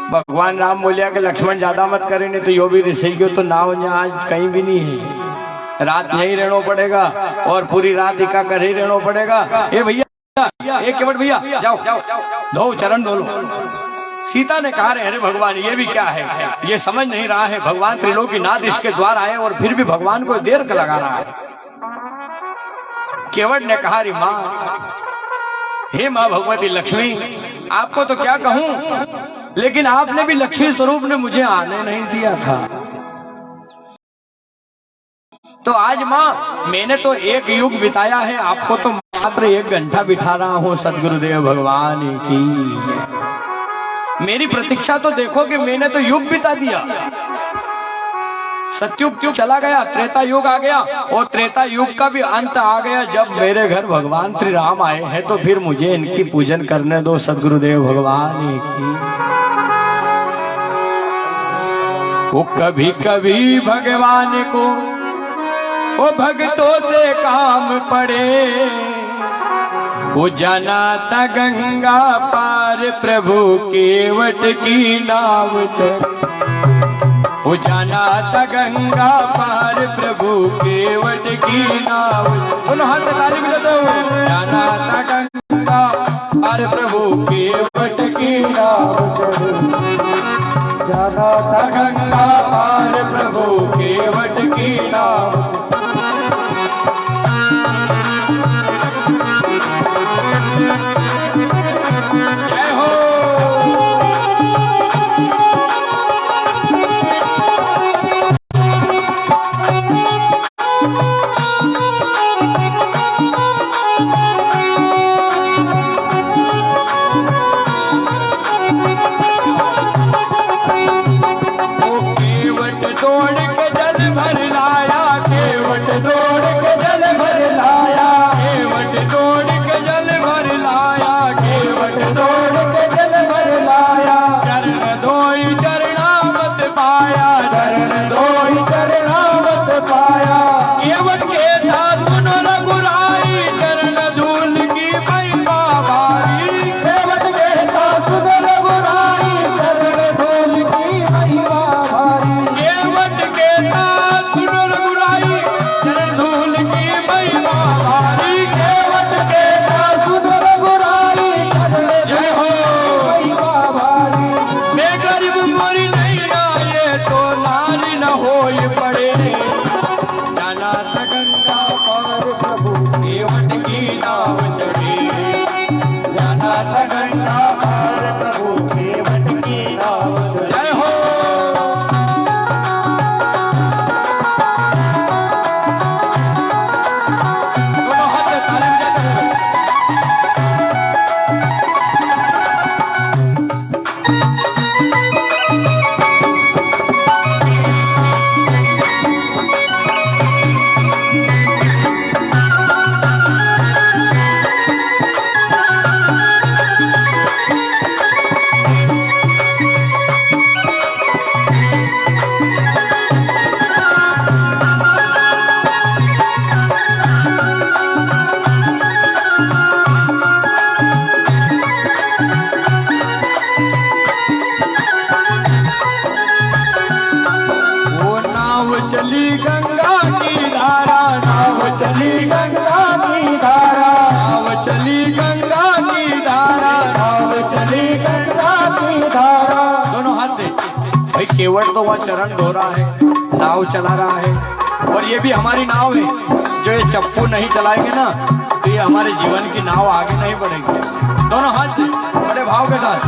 S1: भगवान राम बोलिया कि लक्ष्मण ज्यादा मत करे, नहीं तो यो भी रिसई गयो तो नाव यहाँ आज कहीं भी नहीं है, रात यहीं रहना पड़ेगा और पूरी रात इका कर ही रहना पड़ेगा। ए भैया एक केवट भैया जाओ धो चरण धो लो। सीता ने कहा अरे भगवान ये भी क्या है, ये समझ नहीं रहा है, भगवान त्रिलोकीनाथ इसके द्वार आए और फिर भी भगवान को देर लगा रहा है। केवट ने कहा रे माँ, हे माँ भगवती लक्ष्मी, आपको तो क्या कहूँ, लेकिन आपने भी लक्ष्मी स्वरूप ने मुझे आने नहीं दिया था, तो आज माँ मैंने तो एक युग बिताया है, आपको तो मात्र 1 घंटा बिठा रहा हूँ सद्गुरुदेव भगवान की। मेरी प्रतीक्षा तो देखो कि मैंने तो युग बिता दिया। सतयुग क्यों चला गया, त्रेता युग आ गया और त्रेता युग का भी अंत आ गया जब मेरे घर भगवान श्री राम आए हैं, तो फिर मुझे इनकी पूजन करने दो सद्गुरुदेव भगवान की। वो कभी कभी भगवान को वो भक्तों से काम पड़े, वो जाना था गंगा पार प्रभु केवट की नाव चढ़े, वो जाना था गंगा पार प्रभु केवट की नाव। दोनों हाथ ताली मिलाते हुए, जाना था गंगा पार प्रभु केवट की नाव चढ़े, जाना था गंगा पार प्रभु केवट की नाव। जय हो। केवट तो वह चरण धो रहा है, नाव चला रहा है, और ये भी हमारी नाव है। जो ये चप्पू नहीं चलाएंगे ना तो ये हमारे जीवन की नाव आगे नहीं बढ़ेगी। दोनों हाथ बड़े भाव के साथ।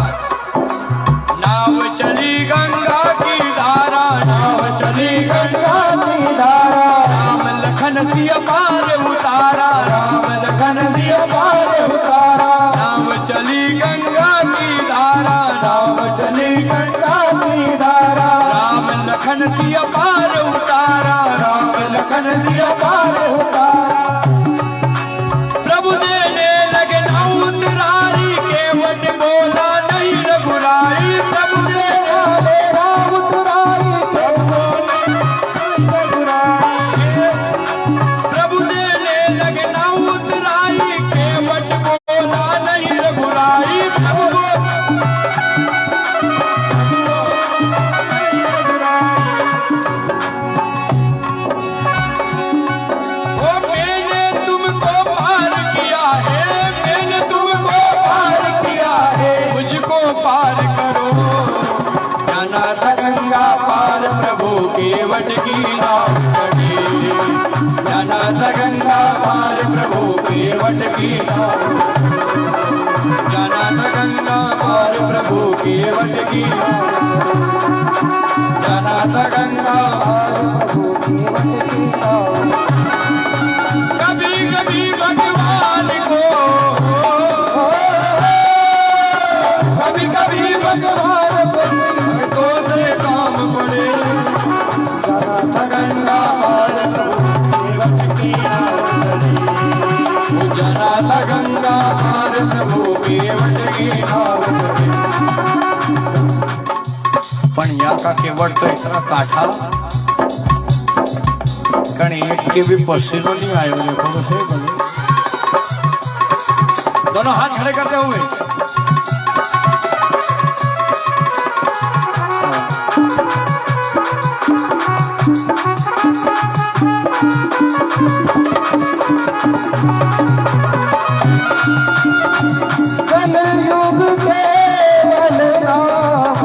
S1: नाव चली गंगा की धारा, नाव चली गंगा की धारा, राम लखन सिया पार उतारा, राम लखन सिया पार उतारा। नाव चली गंगा की धारा, नाव चली गंगा की धारा, राम लखन सिया पार उतारा, राम लखन सिया पार उतारा। प्रभु देने लगे नाव उतरारी, केवट बोला नहीं रघुराई। प्रभु देने लगे नाव उतरारी, प्रभु देने लगे नाव उतरारी, केवट बोला नहीं रघुराई। प्रभु पार करो, जाना था गंगा पार प्रभु केवट की नाव चढ़ी, जाना था गंगा पार प्रभु केवट की नाव, जाना था गंगा पार प्रभु केवट की नाव, जाना था गंगा पार प्रभु केवट की नाव। कभी कभी भगवान को, कभी कभी भगवान को दे काम पड़े, जाना था गंगा पार प्रभु केवट की नाव चढ़ी, जाना था गंगा पार प्रभु केवट की नाव चढ़ी। पण यहाँ का केवट तो इतना काठा कण एक के भी पसीनो नहीं आयो। देखो तो सही बोले, दोनों हाथ खड़े करते हुए
S2: कलयुग केवल राम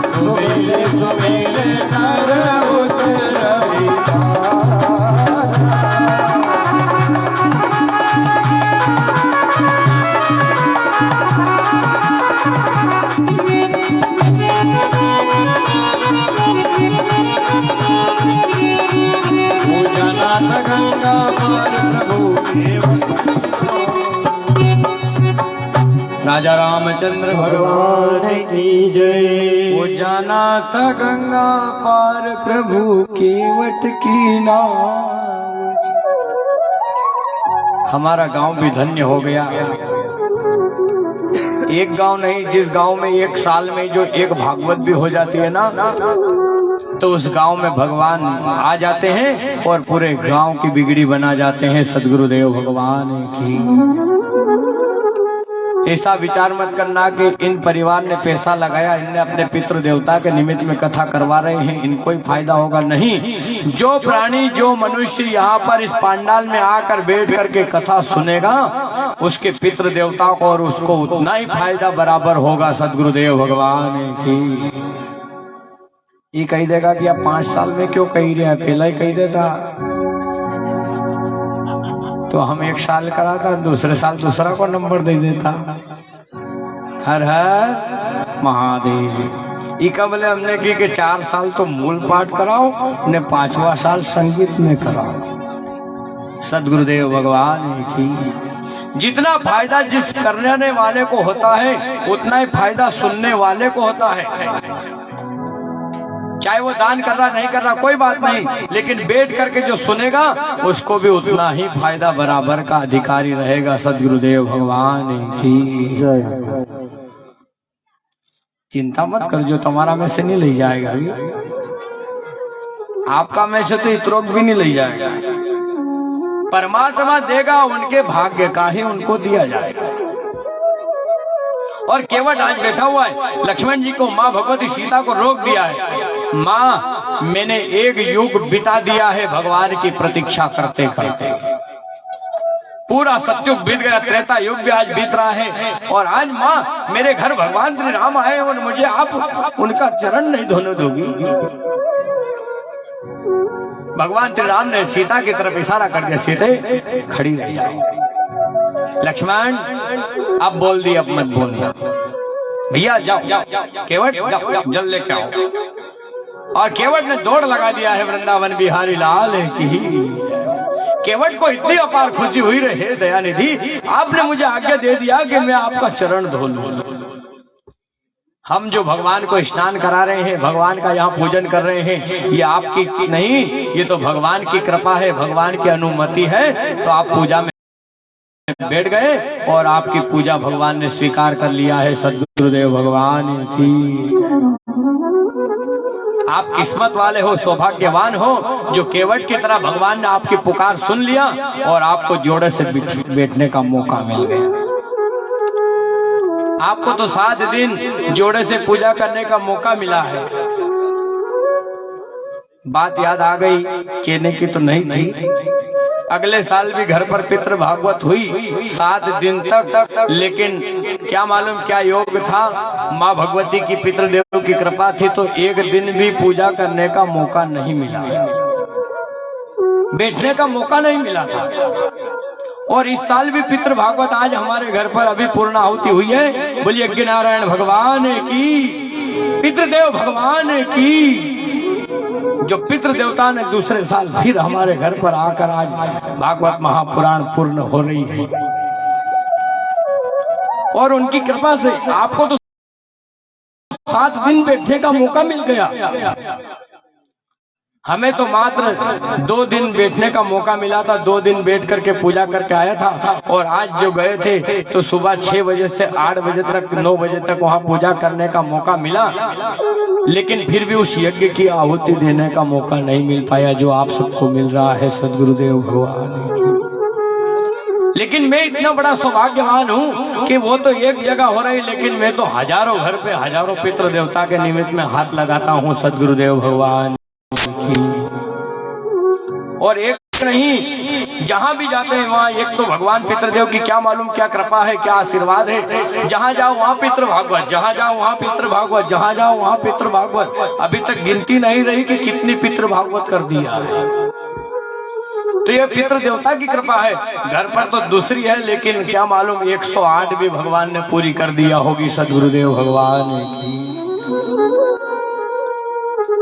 S1: सुबेरे सुबेरे नर उतरई, जाना था गंगा पार प्रभु केवट। राजा रामचंद्र भगवान की जय। वो जाना था गंगा पार प्रभु केवट की नाव। हमारा गांव भी धन्य हो गया। एक गांव नहीं, जिस गांव में एक साल में जो एक भागवत भी हो जाती है ना, तो उस गांव में भगवान आ जाते हैं और पूरे गांव की बिगड़ी बना जाते हैं। सद्गुरुदेव भगवान की। ऐसा विचार मत करना कि इन परिवार ने पैसा लगाया, इनने अपने पितृ देवता के निमित्त में कथा करवा रहे हैं, इनको ही फायदा होगा। नहीं, जो प्राणी जो मनुष्य यहाँ पर इस पांडाल में आकर बैठ करके कथा सुनेगा, उसके पितृ देवता को और उसको उतना ही फायदा बराबर होगा। सद्गुरुदेव भगवान की। ये कही देगा कि आप 5 साल में क्यों कही रहे हैं, पहला ही कही देता तो हम 1 साल करा था, दूसरे साल दूसरा को नंबर दे देता। हर हर महादेव। ये कबले हमने की कि 4 साल तो मूल पाठ कराओ, ने 5वां साल संगीत में कराओ। सद्गुरुदेव भगवान की। जितना फायदा जिस करने वाले को होता है, उतना ही फायदा सुनने वाले को होता है। चाहे वो दान कर रहा नहीं कर रहा कोई बात नहीं, लेकिन बैठ करके जो सुनेगा उसको भी उतना ही फायदा बराबर का अधिकारी रहेगा। सद्गुरुदेव भगवान की जय। चिंता मत कर, जो तुम्हारा में से नहीं ले जाएगा, आपका में से तो इतरोक भी नहीं ले जाएगा। परमात्मा देगा, उनके भाग्य का ही उनको दिया जाएगा। और केवट आज बैठा हुआ है, लक्ष्मण जी को माँ भगवती सीता को रोक दिया है। माँ, मैंने 1 युग बिता दिया है भगवान की प्रतीक्षा करते करते। पूरा सतयुग बीत गया, त्रेता युग भी आज बीत रहा है, और आज माँ मेरे घर भगवान श्री राम आए और मुझे आप उनका चरण नहीं धोने दोगी। भगवान श्री राम ने सीता की तरफ इशारा कर दिया, सीते खड़ी रह जाओ। लक्ष्मण अब बोल दी, अब मत बोलना। भैया जाओ केवट, जाओ जल लेके आओ। और केवट ने दौड़ लगा दिया है वृंदावन बिहारी लाल की। केवट को इतनी अपार खुशी हुई रहे दयानिधि, आपने मुझे आज्ञा दे दिया कि मैं आपका चरण धो लूं। हम जो भगवान को स्नान करा रहे हैं, भगवान का यहाँ पूजन कर रहे हैं, ये आपकी नहीं, ये तो भगवान की कृपा है, भगवान की अनुमति है। तो आप पूजा में बैठ गए और आपकी पूजा भगवान ने स्वीकार कर लिया है। सद्गुरुदेव भगवान की। आप किस्मत वाले हो, सौभाग्यवान हो, जो केवट की तरह भगवान ने आपकी पुकार सुन लिया और आपको जोड़े से बैठने का मौका मिल गया। आपको तो 7 दिन जोड़े से पूजा करने का मौका मिला है। बात याद आ गई, कहने की तो नहीं थी। अगले साल भी घर पर पितृ भागवत हुई 7 दिन तक, लेकिन क्या मालूम क्या योग था, माँ भगवती की पितृदेव की कृपा थी, तो एक दिन भी पूजा करने का मौका नहीं मिला, बैठने का मौका नहीं मिला था। और इस साल भी पितृ भागवत आज हमारे घर पर अभी पूर्णाहुति हुई है। बोलिए यज्ञ नारायण भगवान की, पितृदेव भगवान की। जो पितृ देवता ने दूसरे साल फिर हमारे घर पर आकर आज भागवत महापुराण पूर्ण हो रही है, और उनकी कृपा से आपको तो 7 दिन बैठने का मौका मिल गया। हमें तो मात्र 2 दिन बैठने का मौका मिला था। 2 दिन बैठ करके पूजा करके आया था, और आज जो गए थे तो सुबह 6 बजे से 8 बजे तक, 9 बजे तक वहाँ पूजा करने का मौका मिला, लेकिन फिर भी उस यज्ञ की आहुति देने का मौका नहीं मिल पाया जो आप सबको मिल रहा है। सद्गुरुदेव भगवान की। लेकिन मैं इतना बड़ा सौभाग्यवान हूँ कि वो तो एक जगह हो रही, लेकिन मैं तो हजारों घर पे हजारों पितृ देवता के निमित्त में हाथ लगाता हूँ। सद्गुरुदेव भगवान की। और एक नहीं, जहां भी जाते हैं वहां एक तो भगवान पितृदेव की क्या मालूम क्या कृपा है, क्या आशीर्वाद है। जहां जाओ वहां पितृ भागवत, जहां जाओ वहां पितृ भागवत, जहां जाओ वहां पितृ भागवत। अभी तक गिनती नहीं रही कि कितनी पितृ भागवत कर दिया है। तो ये पितृ देवता की कृपा है। घर पर तो दूसरी है, लेकिन क्या मालूम 108 भी भगवान ने पूरी कर दिया होगी। सद्गुरुदेव भगवान की।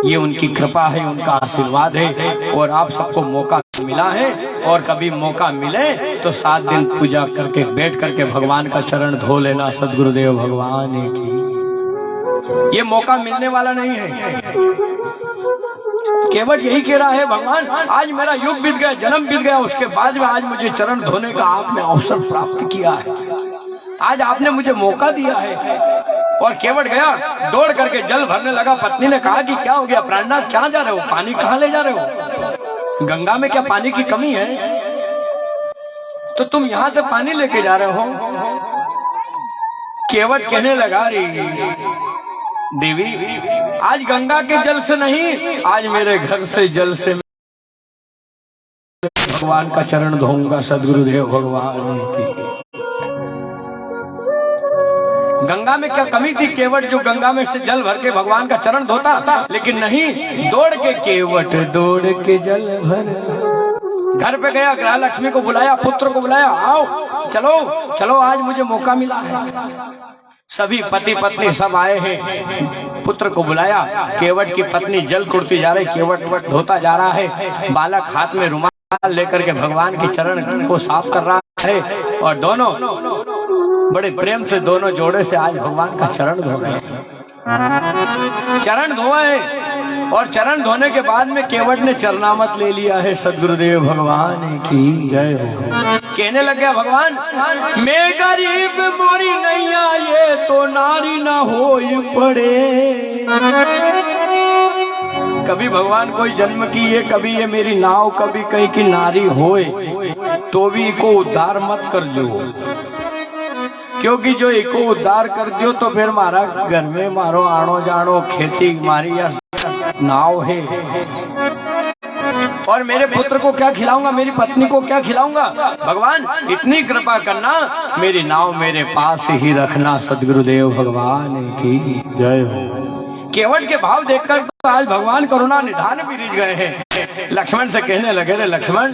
S1: ये उनकी कृपा है, उनका आशीर्वाद है, और आप सबको मौका मिला है। और कभी मौका मिले तो 7 दिन पूजा करके बैठ करके भगवान का चरण धो लेना। सद्गुरुदेव भगवान की। ये मौका मिलने वाला नहीं है। केवट यही कह रहा है, भगवान आज मेरा युग बीत गया, जन्म बीत गया, उसके बाद में आज मुझे चरण धोने का आपने अवसर प्राप्त किया है, आज आपने मुझे मौका दिया है। और केवट गया, दौड़ करके जल भरने लगा। पत्नी ने कहा कि क्या हो गया प्राणनाथ, कहाँ जा रहे हो, पानी कहाँ ले जा रहे हो, गंगा में क्या पानी की कमी है, तो तुम यहाँ से पानी लेके जा रहे हो। केवट कहने लगा, रे देवी आज गंगा के जल से नहीं, आज मेरे घर से जल से भगवान का चरण धोऊंगा। सद्गुरुदेव भगवान की। गंगा में क्या कमी थी, केवट जो गंगा में से जल भर के भगवान का चरण धोता, लेकिन नहीं, दौड़ के केवट दौड़ के जल भर घर पे गया, ग्रह लक्ष्मी को बुलाया, पुत्र को बुलाया, आओ चलो चलो आज मुझे मौका मिला है। सभी पति पत्नी सब आए हैं, पुत्र को बुलाया। केवट की पत्नी जल कुड़ती जा रही, केवट धोता जा रहा है, बालक हाथ में रुमाल लेकर के भगवान के चरण को साफ कर रहा है, और दोनों बड़े प्रेम से दोनों जोड़े से आज भगवान का चरण धो रहे हैं। चरण धोए, और चरण धोने के बाद में केवट ने चरणामत ले लिया है। सद्गुरुदेव भगवान की जय हो। कहने लगे, भगवान मैं गरीब मोरी नैया, ये तो नारी ना होई पड़े। कभी भगवान कोई जन्म की है, कभी ये मेरी नाव कभी कहीं की नारी होए, तो भी को उद्धार मत कर जो, क्योंकि जो एको उद्धार कर दियो तो फिर मारा घर में मारो आनो जानो खेती मारी या नाव है। और मेरे पुत्र को क्या खिलाऊंगा, मेरी पत्नी को क्या खिलाऊंगा। भगवान इतनी कृपा करना, मेरी नाव मेरे पास ही रखना। सदगुरुदेव भगवान की
S3: जय हो।
S1: केवट के भाव देखकर तो आज भगवान करुणा निधान भी रिझ गए हैं। लक्ष्मण से कहने लगे, रे लक्ष्मण,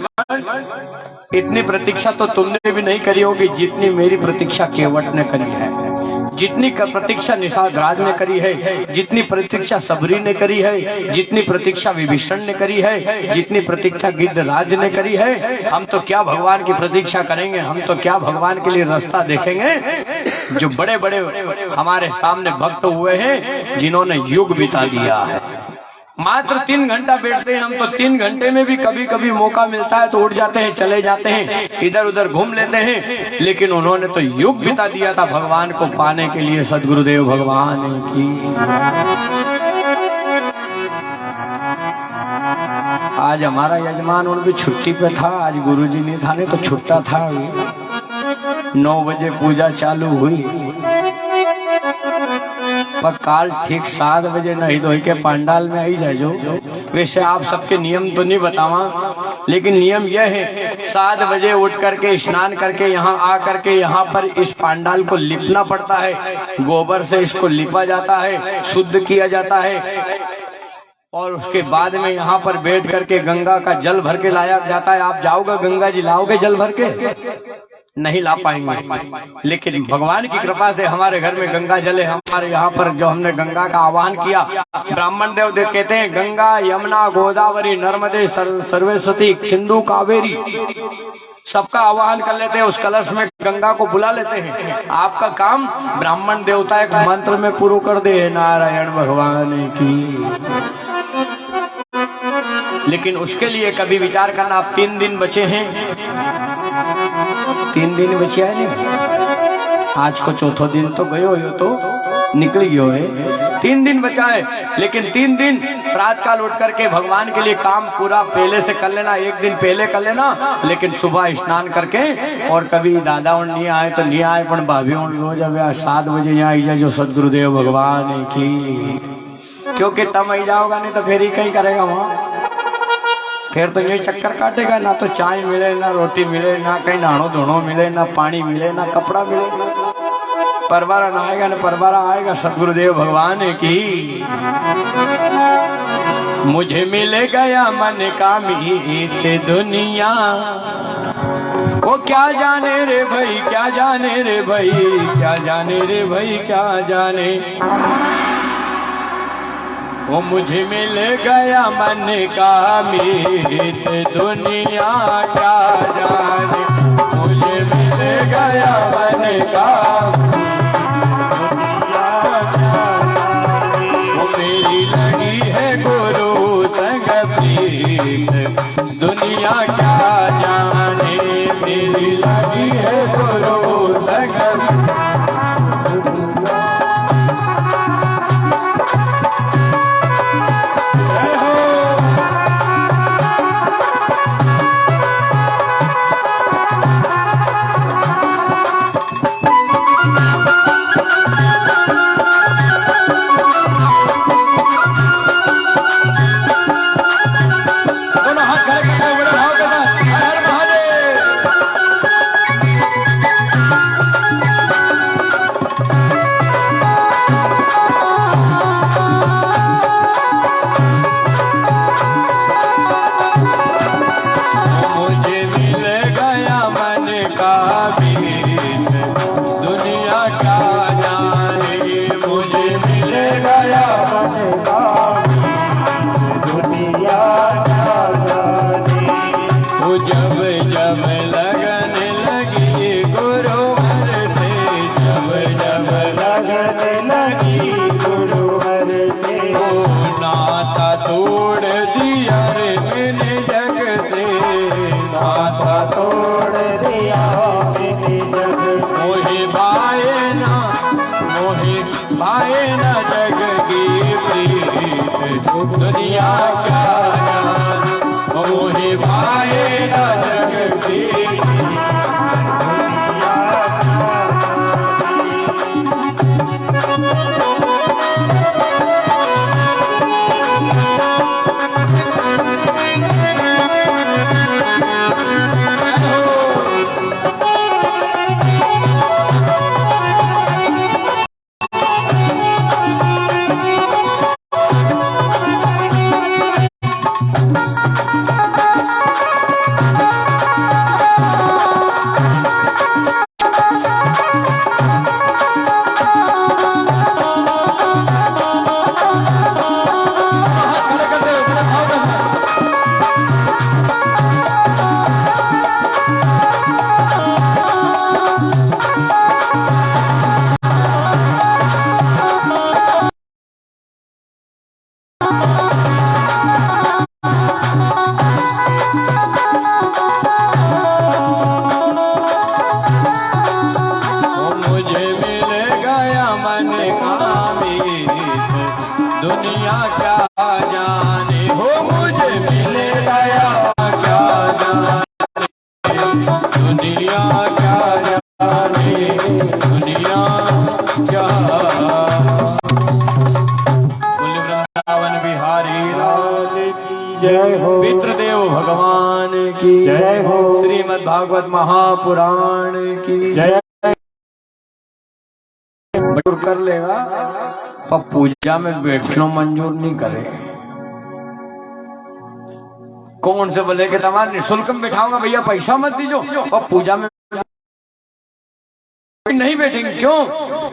S1: इतनी प्रतीक्षा तो तुमने भी नहीं करी होगी जितनी मेरी प्रतीक्षा केवट ने करी है, जितनी प्रतीक्षा निषाद ने करी है, जितनी प्रतीक्षा सबरी ने करी है, जितनी प्रतीक्षा विभीषण ने करी है, जितनी प्रतीक्षा गिद्धराज ने करी है। हम तो क्या भगवान की प्रतीक्षा करेंगे, हम तो क्या भगवान के लिए रास्ता देखेंगे। जो बड़े बड़े हमारे सामने भक्त हुए हैं, जिन्होंने युग बिता दिया है। मात्र 3 घंटा बैठते हैं हम तो 3 घंटे में भी कभी कभी मौका मिलता है तो उठ जाते हैं, चले जाते हैं, इधर उधर घूम लेते हैं। लेकिन उन्होंने तो युग बिता दिया था भगवान को पाने के लिए। सदगुरुदेव भगवान की। आज हमारा यजमान उनकी छुट्टी पे था, आज गुरुजी नहीं था, नहीं तो छुट्टा था। 9 बजे पूजा चालू हुई, पर काल ठीक 7 बजे नहीं धोई के पंडाल में आई जाए। जो वैसे आप सबके नियम तो नहीं बतावा, लेकिन नियम यह है 7 बजे उठ करके स्नान करके यहाँ आ करके यहाँ पर इस पंडाल को लिपना पड़ता है। गोबर से इसको लिपा जाता है, शुद्ध किया जाता है, और उसके बाद में यहाँ पर बैठ करके गंगा का जल भर के लाया जाता है। आप जाओगे गंगा जी लाओगे जल भर के? नहीं ला पाएंगे। लेकिन भगवान की कृपा से हमारे घर में गंगा जल है। हमारे यहाँ पर जो हमने गंगा का आह्वान किया, ब्राह्मण देव कहते हैं गंगा यमुना गोदावरी नर्मदे सरस्वती सिंधु कावेरी, सबका आह्वान कर लेते हैं। उस कलश में गंगा को बुला लेते हैं। आपका काम ब्राह्मण देवता एक मंत्र में पूरा कर दे, नारायण भगवान की। लेकिन उसके लिए कभी विचार करना। आप 3 दिन बचे हैं, 3 दिन बचे है नहीं, आज को चौथा दिन तो गयो हो, तो निकल गयो है। 3 दिन बचा है, लेकिन 3 दिन प्रातःकाल उठ करके भगवान के लिए काम पूरा पहले से कर लेना। 1 दिन पहले कर लेना, लेकिन सुबह स्नान करके। और कभी दादा उन नहीं आए तो नहीं आए, पर भाभी उन रोज अब 7 बजे यहाँ आई जाए जो सदगुरुदेव भगवान की। क्योंकि तब आई जाओगा, नहीं तो फिर ही कहीं करेगा वहाँ, फिर तो यही चक्कर काटेगा। ना तो चाय मिले, ना रोटी मिले, ना कहीं नहानो धोनो मिले, ना पानी मिले, ना कपड़ा मिले। परवारा ना आएगा ना परवारा आएगा। सदगुरुदेव भगवान की। मुझे मिल गया मन का मीत दुनिया, वो क्या जाने रे भाई, क्या जाने रे भाई, क्या जाने रे भाई, क्या जाने। वो मुझे मिल गया मन का मीत दुनिया, क्या जाने। मुझे मिल गया मन का दुनिया, वो मेरी लगी है गुरु संग प्रीत दुनिया, क्या जाने। मेरी लगी है गुरु संग दुनिया, क्या जाने। मोहे भाए ना जग की दुनिया। दुनिया क्या। कुल वृंदावन बिहारी लाल की
S2: जय हो।
S1: पितृदेव भगवान की
S2: जय हो।
S1: श्रीमद् भागवत महापुराण की
S2: जय।
S1: मंजूर कर लेगा पर पूजा में बैठना मंजूर नहीं करे। कौन से बोले कि तुम्हारा निःशुल्क में बैठाऊंगा भैया पैसा मत दीजो, और पूजा में नहीं बैठेंगे। क्यों?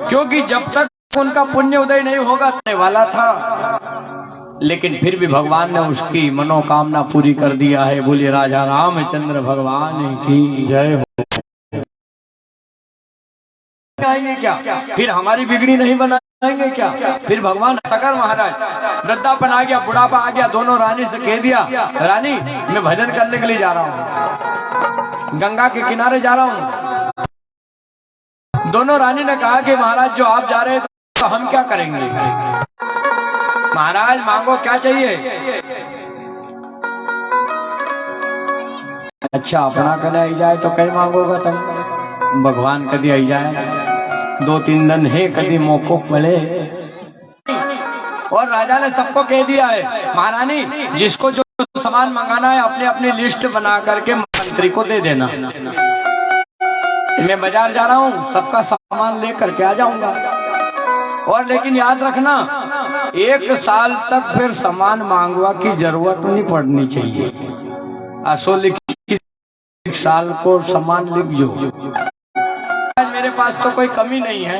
S1: क्योंकि जब तक उनका पुण्य उदय नहीं होगा वाला था, लेकिन फिर भी भगवान ने उसकी मनोकामना पूरी कर दिया है। बोलिए राजा रामचंद्र भगवान की
S2: जय हो।
S1: आएंगे क्या? फिर हमारी बिगड़ी नहीं बनाएंगे क्या? फिर भगवान सगर महाराज वृद्धापन आ गया, बुढ़ापा आ गया, दोनों रानी से कह दिया रानी मैं भजन करने के लिए जा रहा हूँ, गंगा के किनारे जा रहा हूँ। दोनों रानी ने कहा कि महाराज जो आप जा रहे हैं तो हम क्या करेंगे? महाराज मांगो क्या चाहिए? अच्छा अपना कदे आई जाए तो कहीं मांगोगा तुम, भगवान कदी आई जाए 2-3 दिन है कदी मौको पड़े। और राजा ने सबको कह दिया है महारानी जिसको जो सामान मंगाना है अपने अपनी लिस्ट बना करके मंत्री को दे देना। मैं बाजार जा रहा हूँ, सबका सामान लेकर के आ जाऊंगा। और लेकिन याद रखना 1 साल तक फिर सामान मांगवा की जरूरत नहीं पड़नी चाहिए। असो लिख 1 साल को सामान लिख जो। मेरे पास तो कोई कमी नहीं है,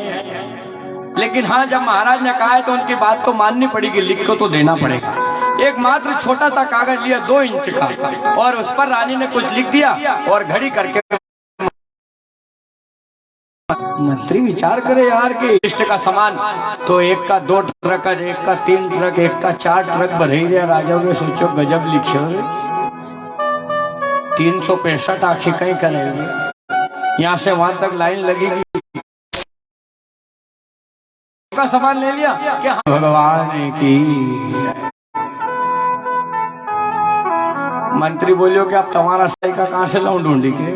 S1: लेकिन हाँ जब महाराज ने कहा है तो उनकी बात को माननी पड़ेगी, लिख को तो देना पड़ेगा। एक मात्र छोटा सा कागज लिया 2 इंच का, और उस पर रानी ने कुछ लिख दिया और घड़ी करके। मंत्री विचार करे यार कि इष्ट का सामान तो 1 का 2 ट्रक, 1 का 3 ट्रक, 1 का 4 ट्रक बढ़े रहे। राजा ने सोचो गजब लिखे 365 आखिर कहीं करेंगे, यहाँ से वहां तक लाइन लगेगी। का सामान ले लिया क्या? भगवान की जय। मंत्री बोलियो कि अब तुम्हारा सही का कहां से लाऊं ढूंढी के?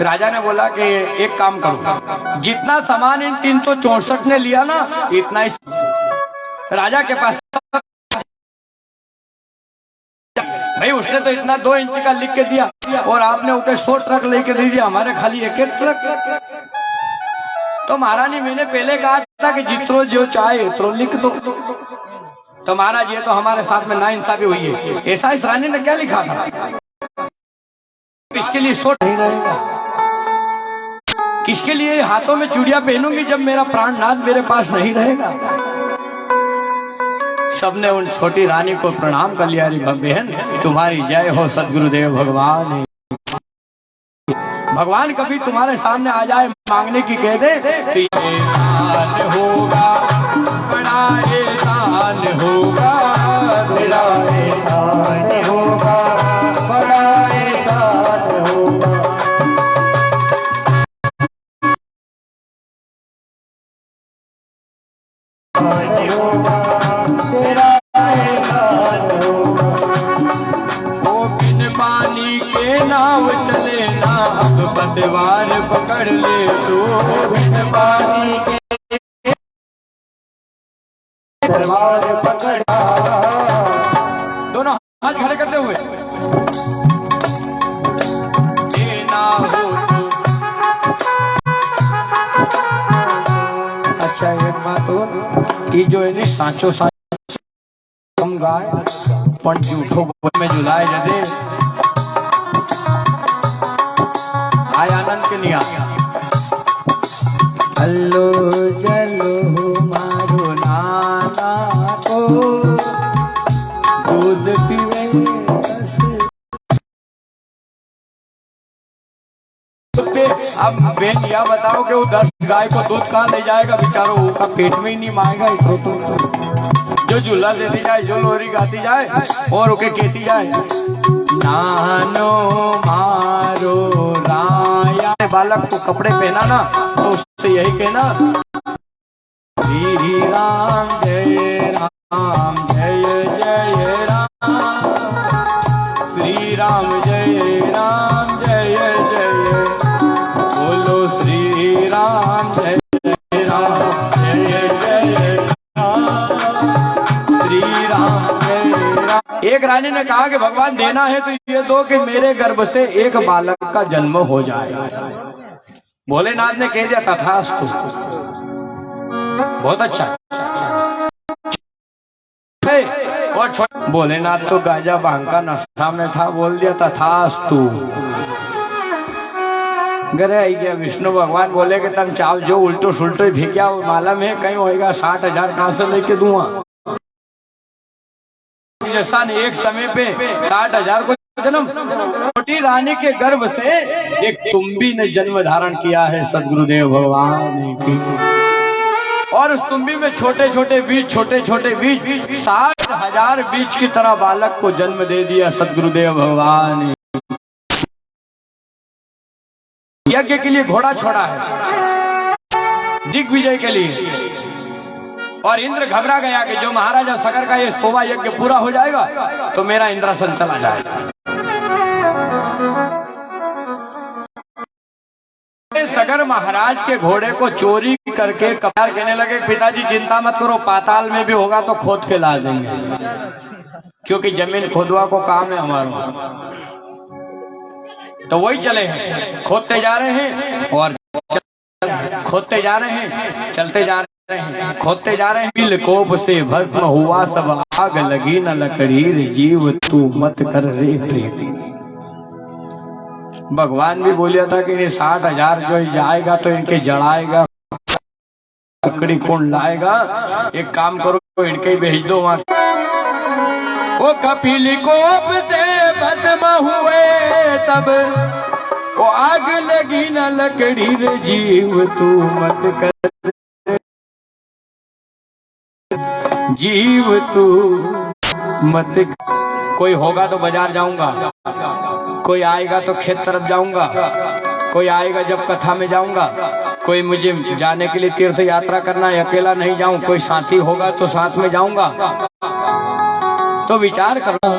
S1: राजा ने बोला कि एक काम करो, जितना सामान इन 364 ने लिया ना इतना ही राजा के पास। भाई उसने तो इतना 2 इंच का लिख के दिया और आपने उसे 100 ट्रक लेके दे दिया, हमारे खाली 1 ट्रक। तो महारानी मैंने पहले कहा था कि जितरो जो चाहे उतरो लिख दो। तो महाराज ये तो हमारे साथ में नाइंसाफी हुई है। ऐसा इस रानी ने क्या लिखा था? इसके लिए 100 नहीं रहेगा। किसके लिए हाथों में चूड़ियां पहनूंगी जब मेरा प्राणनाथ मेरे पास नहीं रहेगा? सबने उन छोटी रानी को प्रणाम कर लिया। अरे बहन तुम्हारी जय हो सदगुरुदेव भगवान। भगवान कभी तुम्हारे सामने आ जाए मांगने की कह दे तो ये दान होगा, बड़ा दान होगा,
S2: मेरा दान होगा, बड़ा दान होगा। तेरा दान होगा।
S1: वो बिन पानी के नाव चले ना, अब पतवार पकड़ ले तो।
S2: बिन पानी के तलवार पकड़ा।
S1: दोनों हाथ खड़े करते हुए ना हो तो। अच्छा एक बात और, ये जो है सांचो सांच कम गाय पण झूठो में जुलाए जदे आय आनंद के नहीं आ। हल्लो जलो मारो नाना को दूध पीवे बस। अब बेन यह बताओ कि वो 10 गाय को दूध कहाँ ले जाएगा बेचारो, उसका पेट में ही नहीं मांगेगा। इतरो तो जो झूला देती जाए, जो लोरी गाती जाए और उके कहती जाए नानो मारो राया। बालक को कपड़े पहना ना तो उससे यही कहना श्री राम जय राम जय जय राम, श्री राम जय राम जय जय एक रानी ने कहा कि भगवान देना है तो ये दो कि मेरे गर्भ से एक बालक का जन्म हो जाए। भोलेनाथ ने कह दिया तथास्तु, बहुत अच्छा। और भोलेनाथ तो गांजा भांग का नशा में था, बोल दिया तथास्तु। गरे आई गया विष्णु भगवान बोले कि तुम चाव जो उल्टो सुल्टो भी क्या मालूम है कहीं होएगा 60,000 कहां से लेके दूंगा। जैसा ने एक समय पे 60,000 को जन्म, छोटी रानी के गर्भ से एक तुम्बी ने जन्म धारण किया है सदगुरुदेव भगवान की। और उस तुम्बी में छोटे छोटे बीज 60,000 बीज की तरह बालक को जन्म दे दिया सदगुरुदेव भगवान। यज्ञ के लिए घोड़ा छोड़ा है दिग्विजय के लिए, और इंद्र घबरा गया कि जो महाराजा सगर का ये शोभा यज्ञ पूरा हो जाएगा तो मेरा इंद्रासन चला जाएगा। सगर महाराज के घोड़े को चोरी करके कपार कहने लगे पिताजी चिंता मत करो, पाताल में भी होगा तो खोद के ला देंगे, क्योंकि जमीन खोदवा को काम है हमारा। तो वही चले हैं, खोदते जा रहे हैं और खोदते जा रहे हैं, चलते जा रहे हैं, खोदते जा रहे हैं। बिल कोप से भस्म हुआ सब, आग लगी न लकड़ी, जीव तू मत कर रे प्रीति। भगवान भी बोलिया था कि 60,000 जो जाएगा तो इनके जड़ाएगा, लकड़ी कौन लाएगा, एक काम करो तो इनके भेज दो वहां। वो कपिल कोप से भस्म हुए तब, वो आग लगी न लकड़ी, रे जीव तू मत कर, जीव तू मत। कोई होगा तो बाजार जाऊंगा, कोई आएगा तो खेत तरफ जाऊंगा, कोई आएगा जब कथा में जाऊंगा, कोई मुझे जाने के लिए तीर्थ यात्रा करना है अकेला नहीं जाऊं, कोई साथी होगा तो साथ में जाऊंगा। तो विचार करना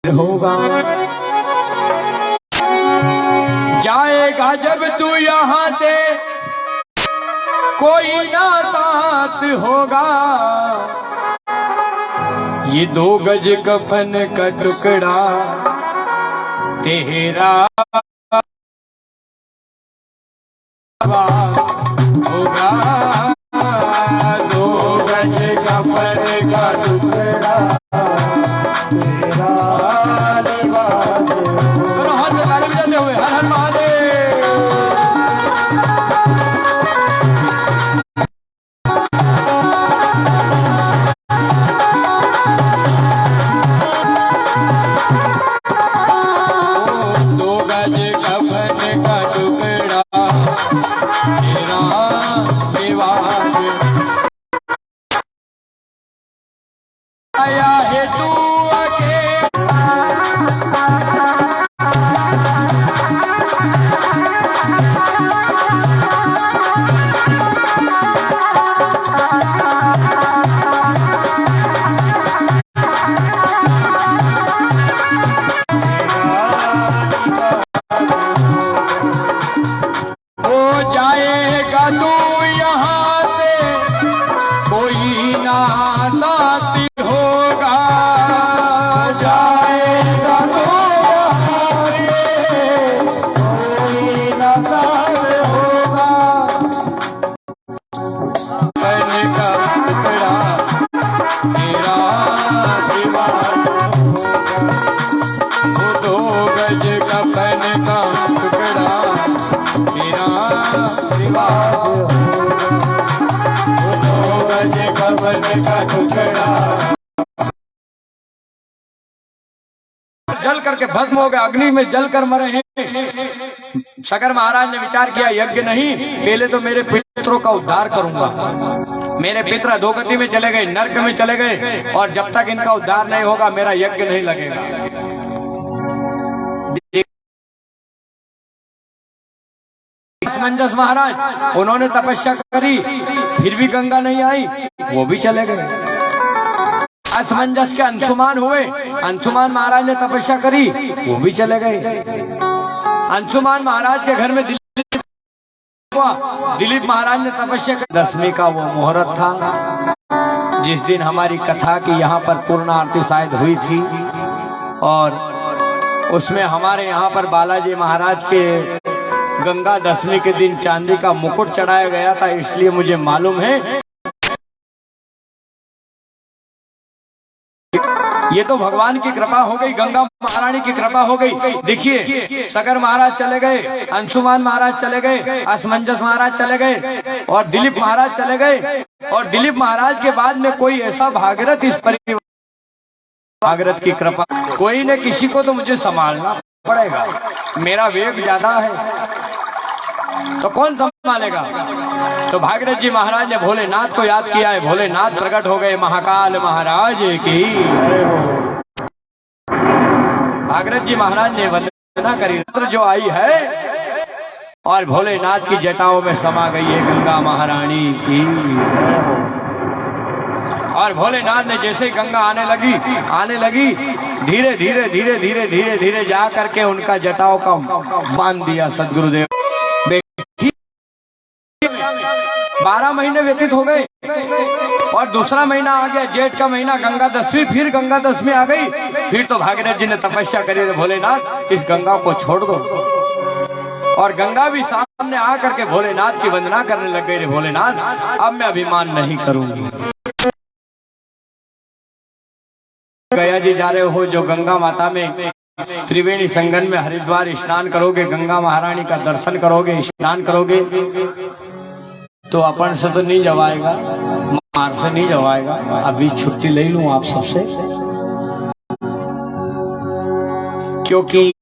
S1: होगा। जाएगा जब तू यहाँ से कोई ना साथ होगा, ये 2 गज कफन का टुकड़ा तेरा होगा, 2 गज कफन का टुकड़ा तेरा लिबास। चलो हाथ में ताली बजाते हुए हर हर महादेव। आया है तू हो जाएगा तू यहाँ से कोई ना साथी होगा, जाएगा तो कोई ना साथ होगा, कन का टुकड़ा तेरा दीवार होगा, वो 2 गज का कन का टुकड़ा तेरा दीवार होगा, वो 2 गज का कन का टुकड़ा। जल करके भस्म हो गए, अग्नि में जल कर मरे हैं। सगर महाराज ने विचार किया यज्ञ नहीं, पहले तो मेरे पितरों का उद्धार करूंगा। मेरे पितर अधोगति में चले गए, नरक में चले गए, और जब तक इनका उद्धार नहीं होगा मेरा यज्ञ नहीं लगेगा। असमंजस महाराज, उन्होंने तपस्या करी फिर भी गंगा नहीं आई, वो भी चले गए। असमंजस के अंशुमान हुए, अंशुमान महाराज ने तपस्या करी, वो भी चले गए। अंशुमान महाराज के घर में दिल्ली हुआ, दिलीप महाराज ने तपस्या कर, 10वीं का वो मुहूर्त था जिस दिन हमारी कथा की यहाँ पर पूर्ण आरती शायद हुई थी, और उसमें हमारे यहाँ पर बालाजी महाराज के गंगा 10वीं के दिन चांदी का मुकुट चढ़ाया गया था। इसलिए मुझे मालूम है ये तो भगवान की कृपा हो गई, गंगा महारानी की कृपा हो गई। देखिए सगर महाराज चले गए, अंशुमान महाराज चले गए, असमंजस महाराज चले गए, और दिलीप महाराज चले गए, और दिलीप महाराज के बाद में कोई ऐसा भागीरथ इस परिवार, भागीरथ की कृपा, कोई न किसी को तो मुझे संभालना पड़ेगा, मेरा वेग ज्यादा है तो कौन संभालेगा। तो भागीरथ जी महाराज ने भोलेनाथ को याद किया है, भोलेनाथ प्रकट हो गए, महाकाल महाराज की। भागीरथ जी महाराज ने वंदना करी, जो आई है और भोलेनाथ की जटाओं में समा गई है गंगा महारानी की। और भोलेनाथ ने जैसे गंगा आने लगी, धीरे धीरे धीरे धीरे धीरे धीरे जा करके उनका जटाओं का बांध दिया सदगुरुदेव। 12 महीने व्यतीत हो गए और दूसरा महीना आ गया, जेठ का महीना, गंगा 10वीं, फिर गंगा 10वीं आ गई। फिर तो भागीरथ जी ने तपस्या करी, भोलेनाथ इस गंगा को छोड़ दो, और गंगा भी सामने आ करके भोलेनाथ की वंदना करने लग गई। रे भोलेनाथ अब मैं अभिमान नहीं करूंगी। गया जी जा रहे हो, जो गंगा माता में त्रिवेणी संगम में हरिद्वार स्नान करोगे, गंगा महारानी का दर्शन करोगे, स्नान करोगे, तो अपन से तो नहीं जवाएगा, मार से नहीं जवाएगा। अभी छुट्टी ले लूं आप सबसे, क्योंकि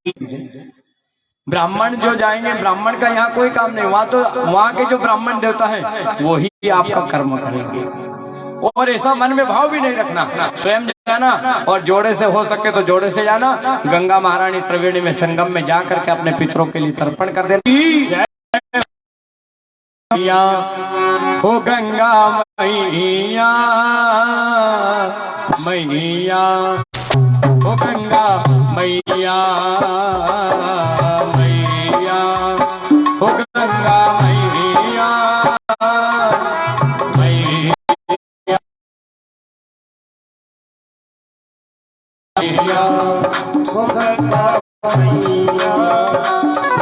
S1: ब्राह्मण जो जाएंगे, ब्राह्मण का यहाँ कोई काम नहीं, वहाँ के जो ब्राह्मण देवता है वही आपका कर्म करेंगे। और ऐसा मन में भाव भी नहीं रखना, स्वयं जाना, और जोड़े से हो सके तो जोड़े से जाना, गंगा महारानी त्रिवेणी में संगम में जा करके अपने पितरों के लिए तर्पण कर देना। हो गंगा मैया मैया, हो गंगा मैया मैया, हो गंगा मैया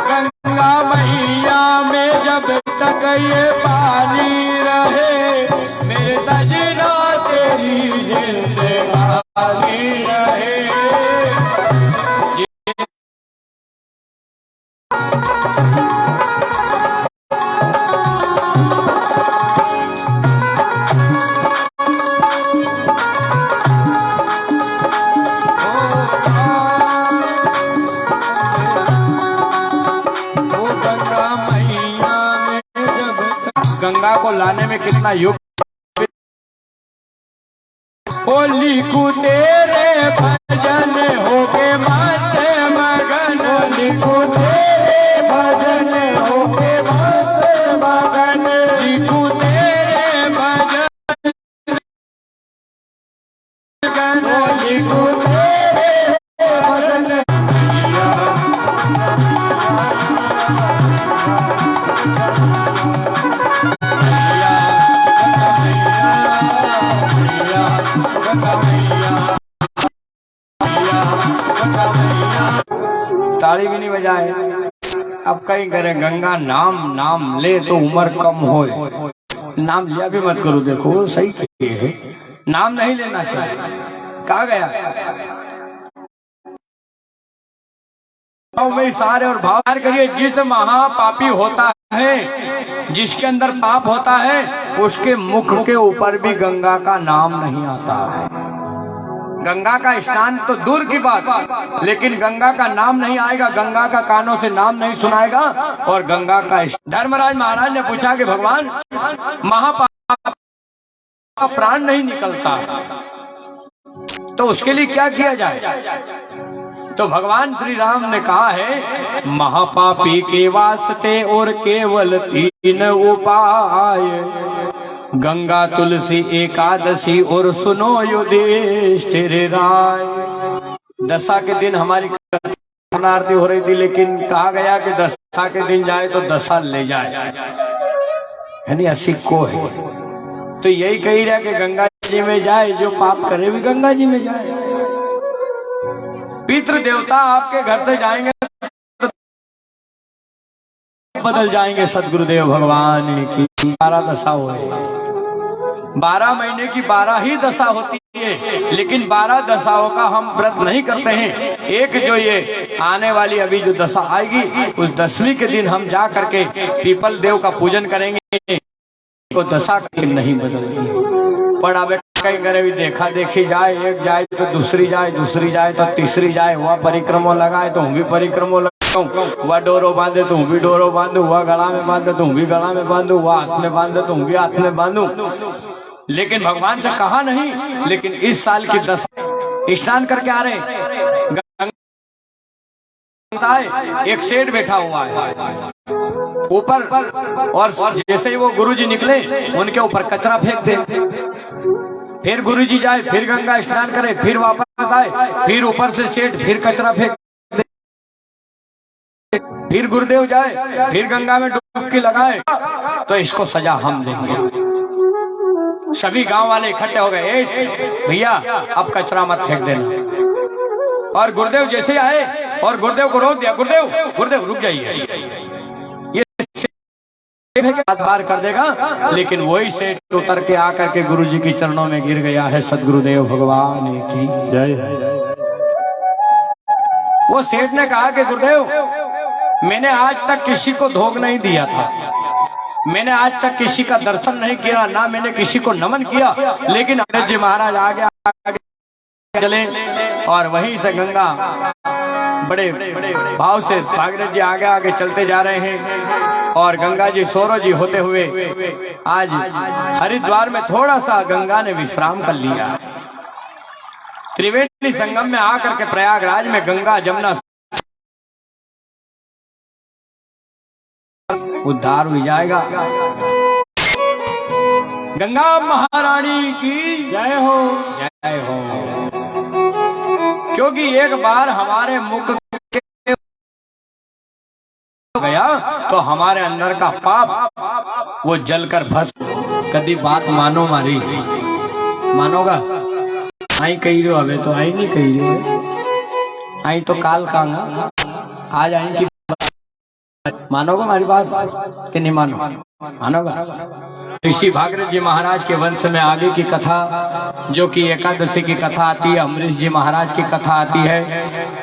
S1: गंगा मैया में जब तक ये पानी रहे, मेरे सजना तेरी जिंदगानी रहे। गंगा को लाने में कितना युग, लिखू तेरे भजन होके माते मगन, लिखू तेरे भजन होके माते मगन, लिखू तेरे भजन, लिखू तेरे भजन। ताली भी नहीं बजाए, अब कहीं करे गंगा नाम ले तो उम्र कम हो, नाम लिया भी मत करो। देखो सही है, नाम नहीं लेना चाहिए। कहा गया में सारे और भाव करिए। जिस महापापी होता है, जिसके अंदर पाप होता है, उसके मुख के ऊपर भी गंगा का नाम नहीं आता है। गंगा का स्नान तो दूर की बात, लेकिन गंगा का नाम नहीं आएगा, गंगा का कानों से नाम नहीं सुनाएगा। और गंगा का धर्मराज महाराज ने पूछा कि भगवान महापाप का प्राण नहीं निकलता, तो उसके लिए क्या किया जाए। तो भगवान श्री राम ने कहा है, महापापी के वास्ते और केवल 3 उपाय, गंगा तुलसी एकादशी और सुनो युधिष्ठिर राय। दशा के दिन हमारी आरती हो रही थी, लेकिन कहा गया कि दशा के दिन जाए तो दशा ले जाए, यानी 80 को है। तो यही कही रहा कि गंगा जी में जाए, जो पाप करे भी गंगा जी में जाए। पितृ देवता आपके घर से जाएंगे तो बदल जाएंगे। सदगुरुदेव भगवान की 12 दशा हुए, 12 महीने की 12 ही दशा होती है, लेकिन 12 दशाओं का हम व्रत नहीं करते हैं। एक जो ये आने वाली अभी जो दशा आएगी, उस 10वीं के दिन हम जा करके पीपल देव का पूजन करेंगे। तो दशा नहीं बदलती है, पर अब कहीं करे भी देखा देखी जाए, एक जाए तो दूसरी जाए, दूसरी जाए तो तीसरी जाए, वह परिक्रमो लगाए तो हूँ भी परिक्रमो लगाऊं, वह डोरो बांधे तो हूँ भी डोरो बांधू, वह गला में बांधे तो हूँ भी गला में बांधू, वह हाथ में बांधे तो हूँ भी हाथ में बांधू। लेकिन भगवान से कहा नहीं। लेकिन इस साल की दशा स्नान करके आ रहे, एक सेठ बैठा हुआ है ऊपर, और जैसे ही वो गुरुजी निकले उनके ऊपर कचरा फेंक दे। फिर गुरुजी जाए, फिर गंगा स्नान करे, फिर वापस आए, फिर ऊपर से सेठ फिर कचरा फेंक दे। फिर गुरुदेव जाए, फिर गंगा में डुबकी लगाए, तो इसको सजा हम देंगे। सभी गांव वाले इकट्ठे हो गए, भैया अब कचरा मत फेंक देना। और गुरुदेव जैसे आए और गुरुदेव को रोक दिया, गुरुदेव गुरुदेव रुक जाइए, ये हाथ बार कर देगा। लेकिन वही सेठ उतर के आकर के गुरुजी के चरणों में गिर गया है। सदगुरुदेव भगवान की जय। वो सेठ ने कहा कि गुरुदेव, मैंने आज तक किसी को धोख नहीं दिया था, मैंने आज तक किसी का दर्शन नहीं किया, ना मैंने किसी को नमन किया, लेकिन अंग्रेज जी महाराज आगे चले और वहीं से गंगा बड़े भाव से भागीरथ जी आगे आगे चलते जा रहे हैं। और गंगा जी सौरव जी होते हुए आज हरिद्वार में थोड़ा सा गंगा ने विश्राम कर लिया। त्रिवेणी संगम में आकर के प्रयागराज में गंगा जमुना उद्धार हो जाएगा। गंगा महारानी की जय हो, जय हो। क्योंकि एक बार हमारे मुख गया तो हमारे अंदर का पाप वो जलकर भस्म। कभी बात मानो मारी, मानोगा? आई कही रहो, अबे तो आई नहीं कही रहो, आई तो काल का आज आई की। मानोगा हमारी बात कि नहीं मानो? मानोगा? ऋषि भागीरथ जी महाराज के वंश में आगे की कथा, जो कि एकादशी की कथा आती है, अमरीश जी महाराज की कथा आती है।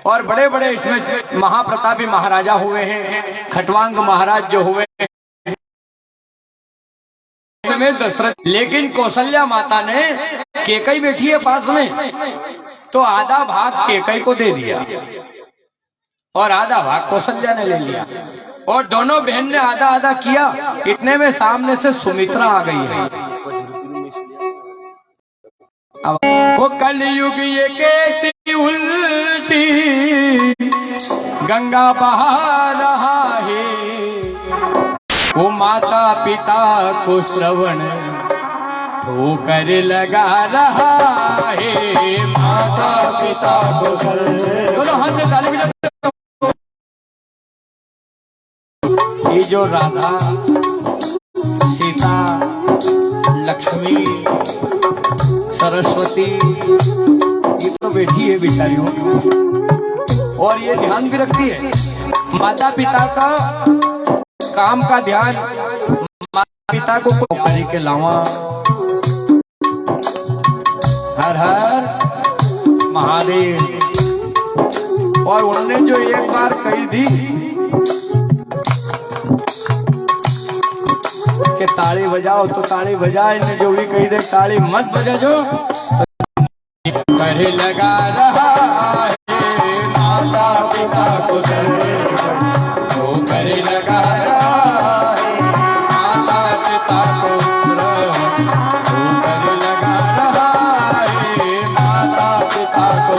S1: और बड़े बड़े इसमें महाप्रतापी महाराजा हुए हैं, खटवांग महाराज जो हुए में दशरथ। लेकिन कौशल्या माता ने, केकई बैठी है पास में, तो आधा भाग केकई को दे दिया और आधा भाग कौशल्या ने ले लिया, और दोनों बहन ने आधा आधा किया। इतने में सामने से सुमित्रा आ गई है। अब वो कलयुग ये कहती उल्टी, गंगा बहा रहा है, वो माता पिता को श्रवण ठोकर लगा रहा है। माता पिता को दोनों हाथ में ताली बजा। ये जो राधा, सीता, लक्ष्मी, सरस्वती, ये तो बैठी है बेचारियों, और ये ध्यान भी रखती है माता पिता का, काम का ध्यान। माता पिता को करी के लावा, हर हर महादेव। और उन्होंने जो एक बार कही थी कि ताली बजाओ, तो ताली बजाए, ने जो भी कही दे ताली मत बजा जो कर लगा रहा है। माता पिता को वो कर लगा रहा है। माता पिता को वो कर लगा रहा है। माता पिता को